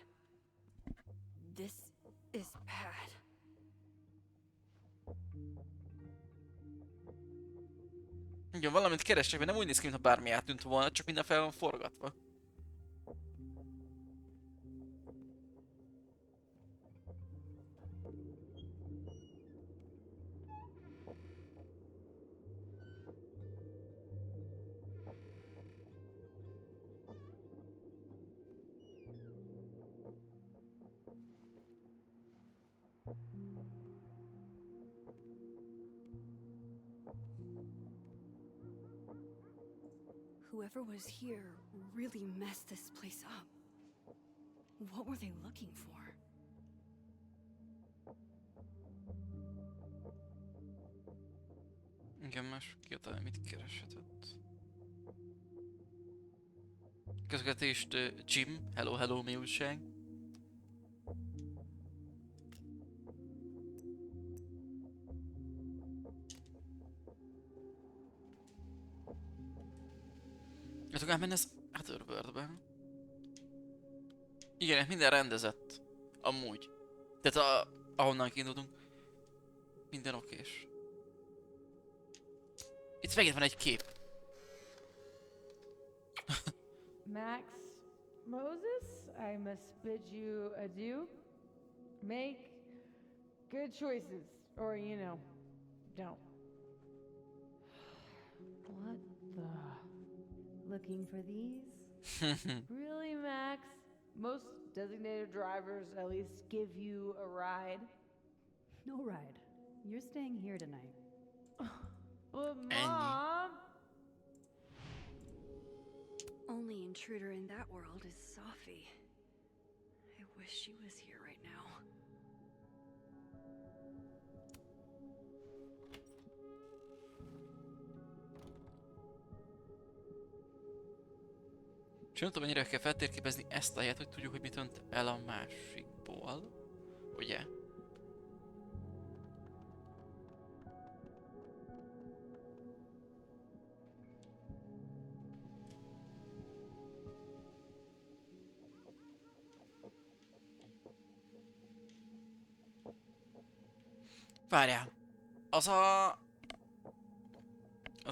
This is bad. Igen, valamit keresek, mert nem úgy néz ki, mintha bármi eltűnt volna, csak minden fel van forgatva. Whoever was here really messed this place up. What were they looking for? Igen, más kiadál, mit kereshetett. Közgetést Jim, hello hello, mi újság? Tudok elmenni az Otherworldbe. Igen, minden rendezett. Amúgy. Tehát ahonnan kiindultunk. Minden okés. Itt megint van egy kép. Max, Moses, I must bid you adieu. Make good choices, or, you know, don't. What the? Looking for these? Really, Max? Most designated drivers at least give you a ride. No ride. You're staying here tonight. But, Mom! Only intruder in that world is Safi. I wish she was here right now. És nem tudom, mennyire kell feltérképezni ezt a helyet, hogy tudjuk, hogy mit önt el a másikból. Ugye? Várjál. Az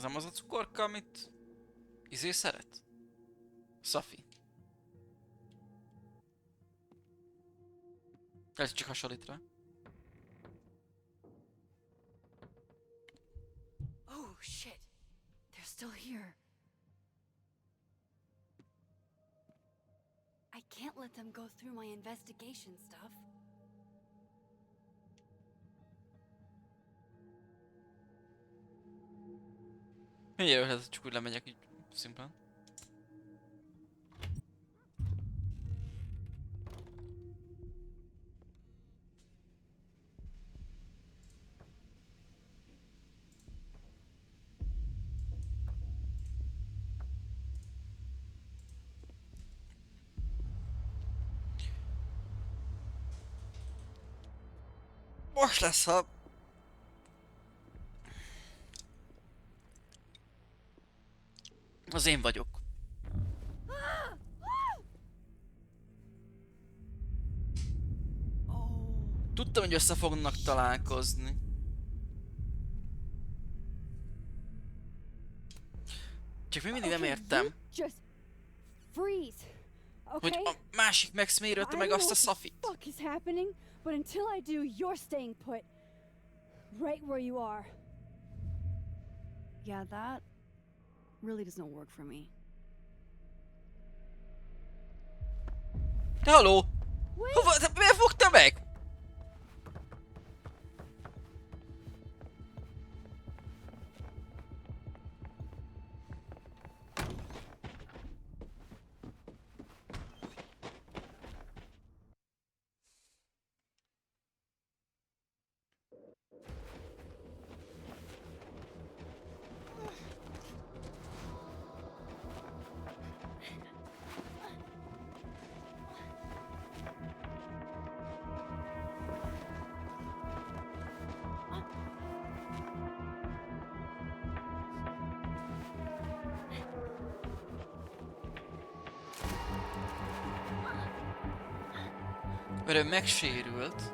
nem az a cukorka, amit... szeret? Safi. Ez csak hasonlít rá. shit. They're still here. I can't let them go through my investigation stuff. Miért lehet, csak úgy lemegyek így szimplán? Most lesz, ha... Az én vagyok. Tudtam, hogy össze fognak találkozni. Csak még mindig nem értem, Just freeze. hogy Okay? a másik Max miért ölte meg azt a Safit. Fuck is happening, but until I do, you're staying put. Right where you are. Yeah, that really doesn't work for me. De haló! Hova? Miért fogta meg? Mert ő megsérült.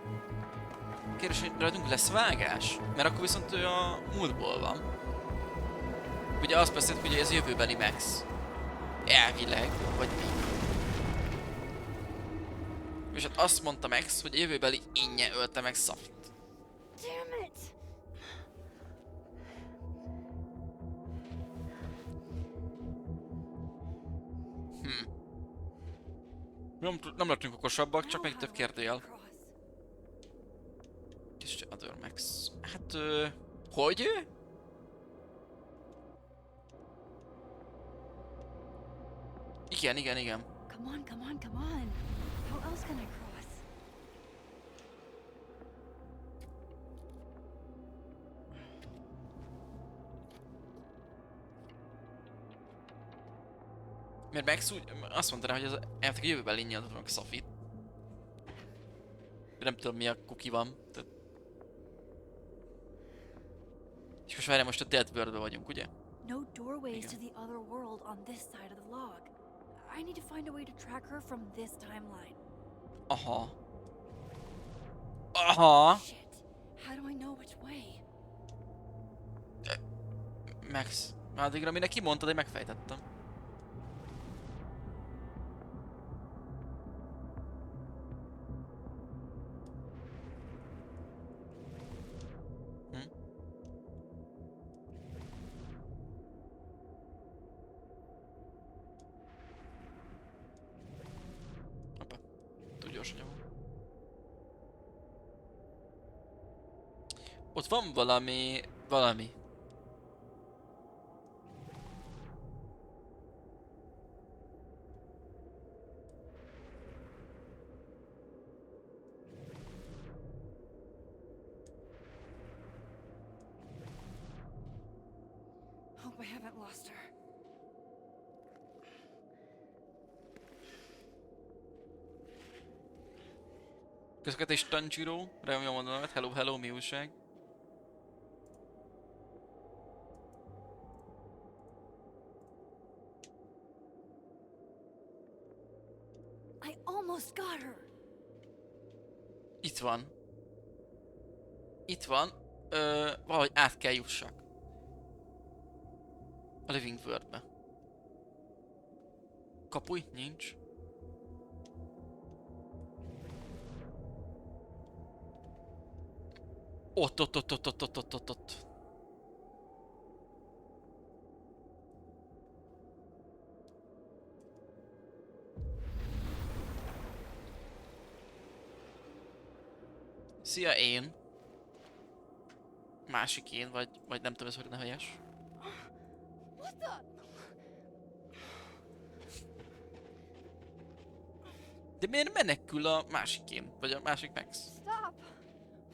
Kérdés, hogy rajtunk lesz vágás? Mert akkor viszont ő a múltból van. Ugye azt beszéltük, hogy ez jövőbeli Max. Elvileg, vagy mi. És hát azt mondta Max, hogy a jövőbeli Innye ölte meg Safit. Damn it! Nem lettünk okosabbak, csak még több kérdőjel. És Other Max. Hát hogy? Igen. Come on. How else can I cross? Mert Max úgy azt mondta rá, hogy az elvileg a jövőben Innye adott meg Safit. De nem tudom mi a kuki van. Tehát... És most várjál, most a Dead World-ben vagyunk, ugye? No doorways to the other world on this side of the log. I need to find a way to track her from this timeline. Aha. Shit. How do I know which way? Max. Már addigra mire kimondtad, én megfejtettem. Hoppá. Túl gyorsan nyomom. Ott van valami... Hope I haven't lost her. Közlekedés Tanjiro, remélem mondom nevet, hello, mi újság? I almost got her. Itt van. Valahogy át kell jussak. A Living World-be. Kapuj? Nincs. Ott. Szia én. Másik én, vagy nem tudom, ez hogy ne helyes. What the? De miért menekül a másik én? Vagy a másik Max? Stop!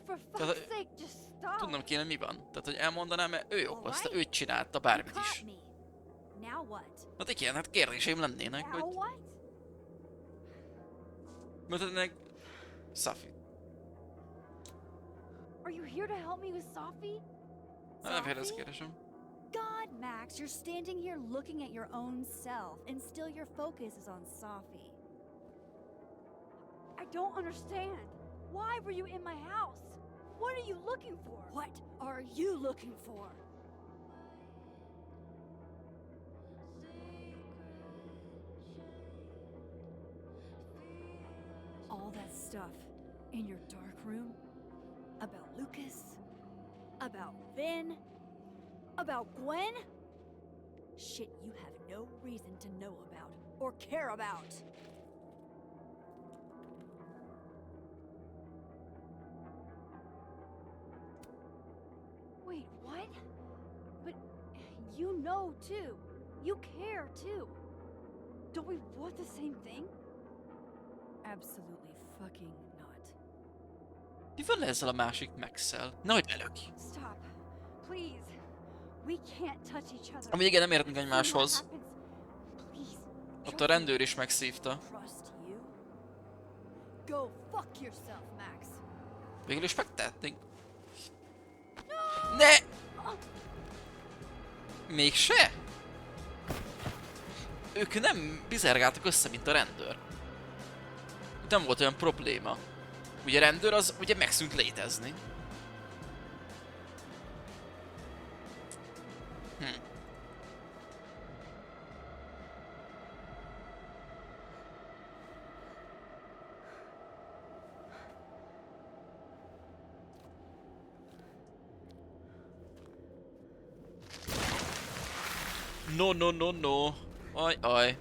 For fuck's Tehát, sake, just stop! tudnom kéne mi van. Tehát, hogy elmondanám, mert ő okozta, Alright. ő csinálta bármit You is. caught me. Now what? Hát igen, hát kérdéseim lennének, Now hogy what? mutatnak Safi. Are you here to help me with Safi? Nem félre ezt kérdésem. God, Max, you're standing here looking at your own self, and still your focus is on Safi. I don't understand. Why were you in my house? What are you looking for? What are you looking for? All that stuff in your dark room about Lucas, about Vin, about Gwen? Shit you have no reason to know about or care about. Wait, what? But you know too. You care too. Don't we want the same thing? Absolutely fucking not. Mi van ezzel a másik Max-szel? Nehogy belökj. Stop. Please. We can't touch each other. Amúgy igen, nem értünk I've seen what egymáshoz. happens. Please. Ott a rendőr is megszívta. Trust you? Go fuck yourself, Max. Végül is megtehetnénk. Ne! Mégse? Ők nem bizergáltak össze, mint a rendőr. Nem volt olyan probléma. Ugye a rendőr az ugye megszűnt létezni. No, no, no, no. Aj, aj.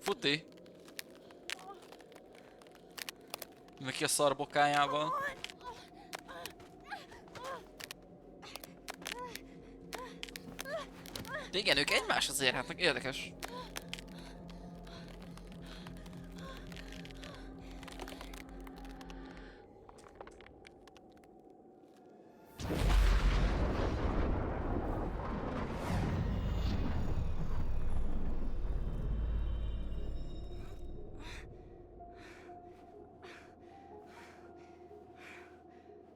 Futi. Neki a szarbokájával. De igen, ők egymáshoz érhetnek, érdekes.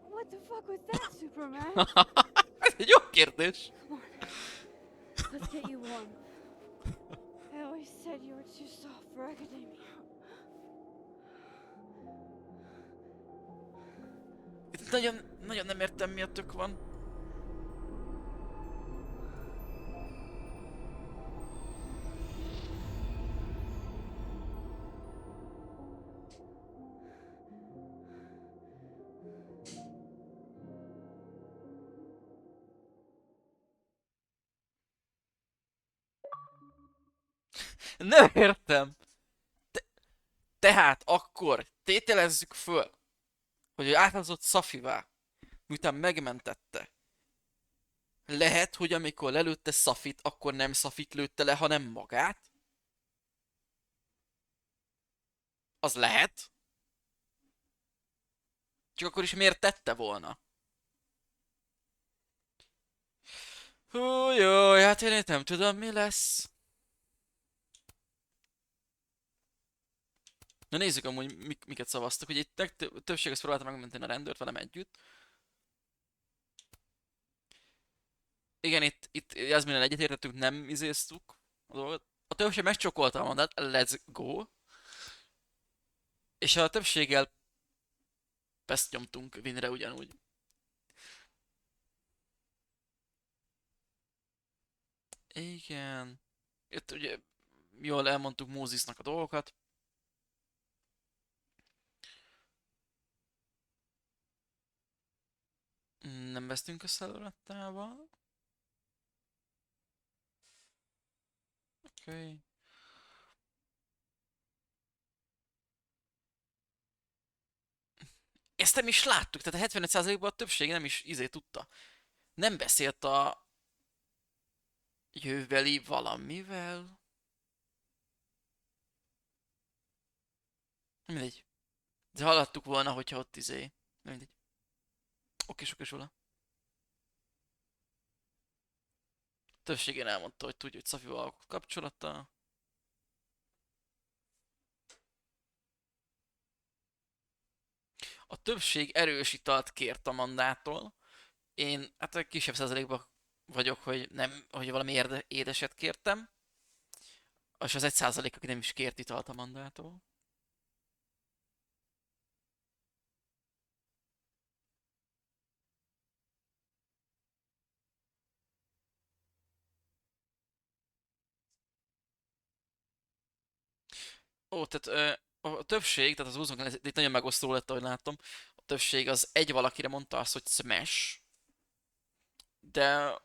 What the fuck was that, Superman? Ez egy jó kérdés. Let's get you warm. I always said you were too soft for academia. Itt nagyon nem értem, mi a tök van. Nem értem. Tehát akkor tételezzük föl, hogy ő áthozott Szafivá, miután megmentette. Lehet, hogy amikor lelőtte Szafit, akkor nem Szafit lőtte le, hanem magát? Az lehet? Csak akkor is miért tette volna? Hú, jó, hát én itt nem tudom, mi lesz. Na nézzük amúgy, miket szavaztak. Ugye itt többség azt próbálta megmenteni a rendőrt velem együtt. Igen, itt Jasminen egyetértettünk, nem izéztük a dolgot. A többség megcsokolta a mandát, let's go. És a többséggel peszt nyomtunk Vinre ugyanúgy. Igen. Itt ugye jól elmondtuk Mózisnak a dolgokat. Nem vesztünk össze Lorettával. Oké. Okay. Ezt nem is láttuk, tehát a 75%-ban a többsége nem is tudta. Nem beszélt a jövőbeli valamivel. Mindegy. De hallottuk volna, hogyha ott mindegy. Oké, róla. Többségén elmondta, hogy tudja, hogy Szafival alkot kapcsolata. A többség erős italt kért a mandától. Én hát a kisebb százalékban vagyok, hogy nem, hogy valami édeset kértem. És az 1%, aki nem is kért italt a mandától. Ó, tehát a többség, tehát az 29, itt nagyon megosztó lett, ahogy láttam. A többség az egy valakire mondta azt, hogy Smash. De...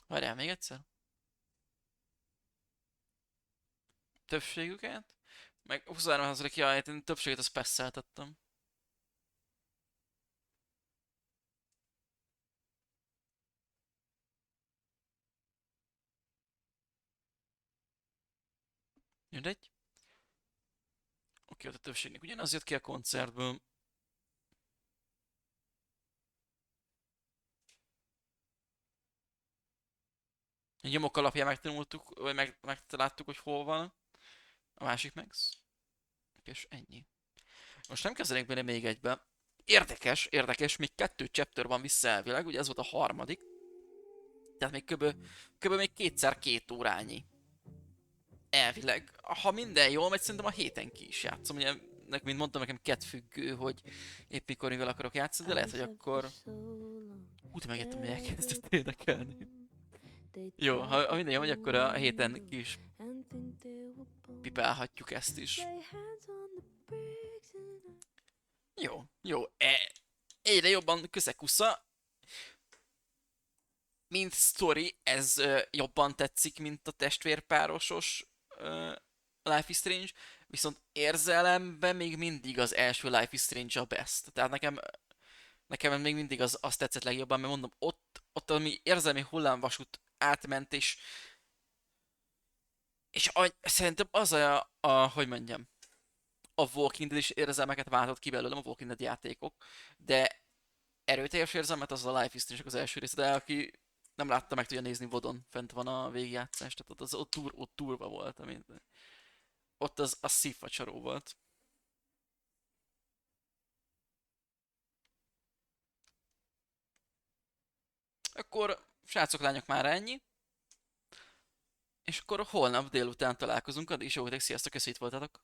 Várjál még egyszer? Többségüket? Meg 23%, jaj, én többséget azt passzeltettem. Mindegy. Oké, a többségnek ugyanaz jött ki a koncertből. A nyomok alapján megtanultuk, vagy megtaláltuk, hogy hol van. A másik meg. És ennyi. Most nem kezdenék bele még egybe. Érdekes, még 2 chapter van vissza elvileg, ugye ez volt a harmadik. Tehát még kb. Még kétszer 2 órányi. Elvileg. Ha minden jól megy, szerintem a héten ki is játszom. Ugye, mint mondtam, nekem kettfüggő, hogy épp mikor mivel akarok játszani, de lehet, hogy akkor... Úgy megettem, hogy elkezdett érdekelni. Jó, ha minden jól megy, akkor a héten ki is pipálhatjuk ezt is. Jó. Egyre jobban közekusza. Mint sztori, ez jobban tetszik, mint a testvérpárosos Life is Strange, viszont érzelemben még mindig az első Life is Strange a best. Tehát nekem még mindig az tetszett legjobban, mert mondom, ott ami érzelmi hullámvasút átment, és szerintem az hogy mondjam, a Walking Dead is érzelmeket váltott ki belőlem, a Walking Dead játékok, de erőteljes érzelmet az a Life is Strange az első része, de aki nem látta, meg tudja nézni VOD-on, fent van a végigjátszás, tehát ott durva volt, ott az szívfacsaró volt. Akkor, srácok, lányok, már ennyi. És akkor holnap délután találkozunk, addig is jó, sziasztok, köszi, itt voltatok.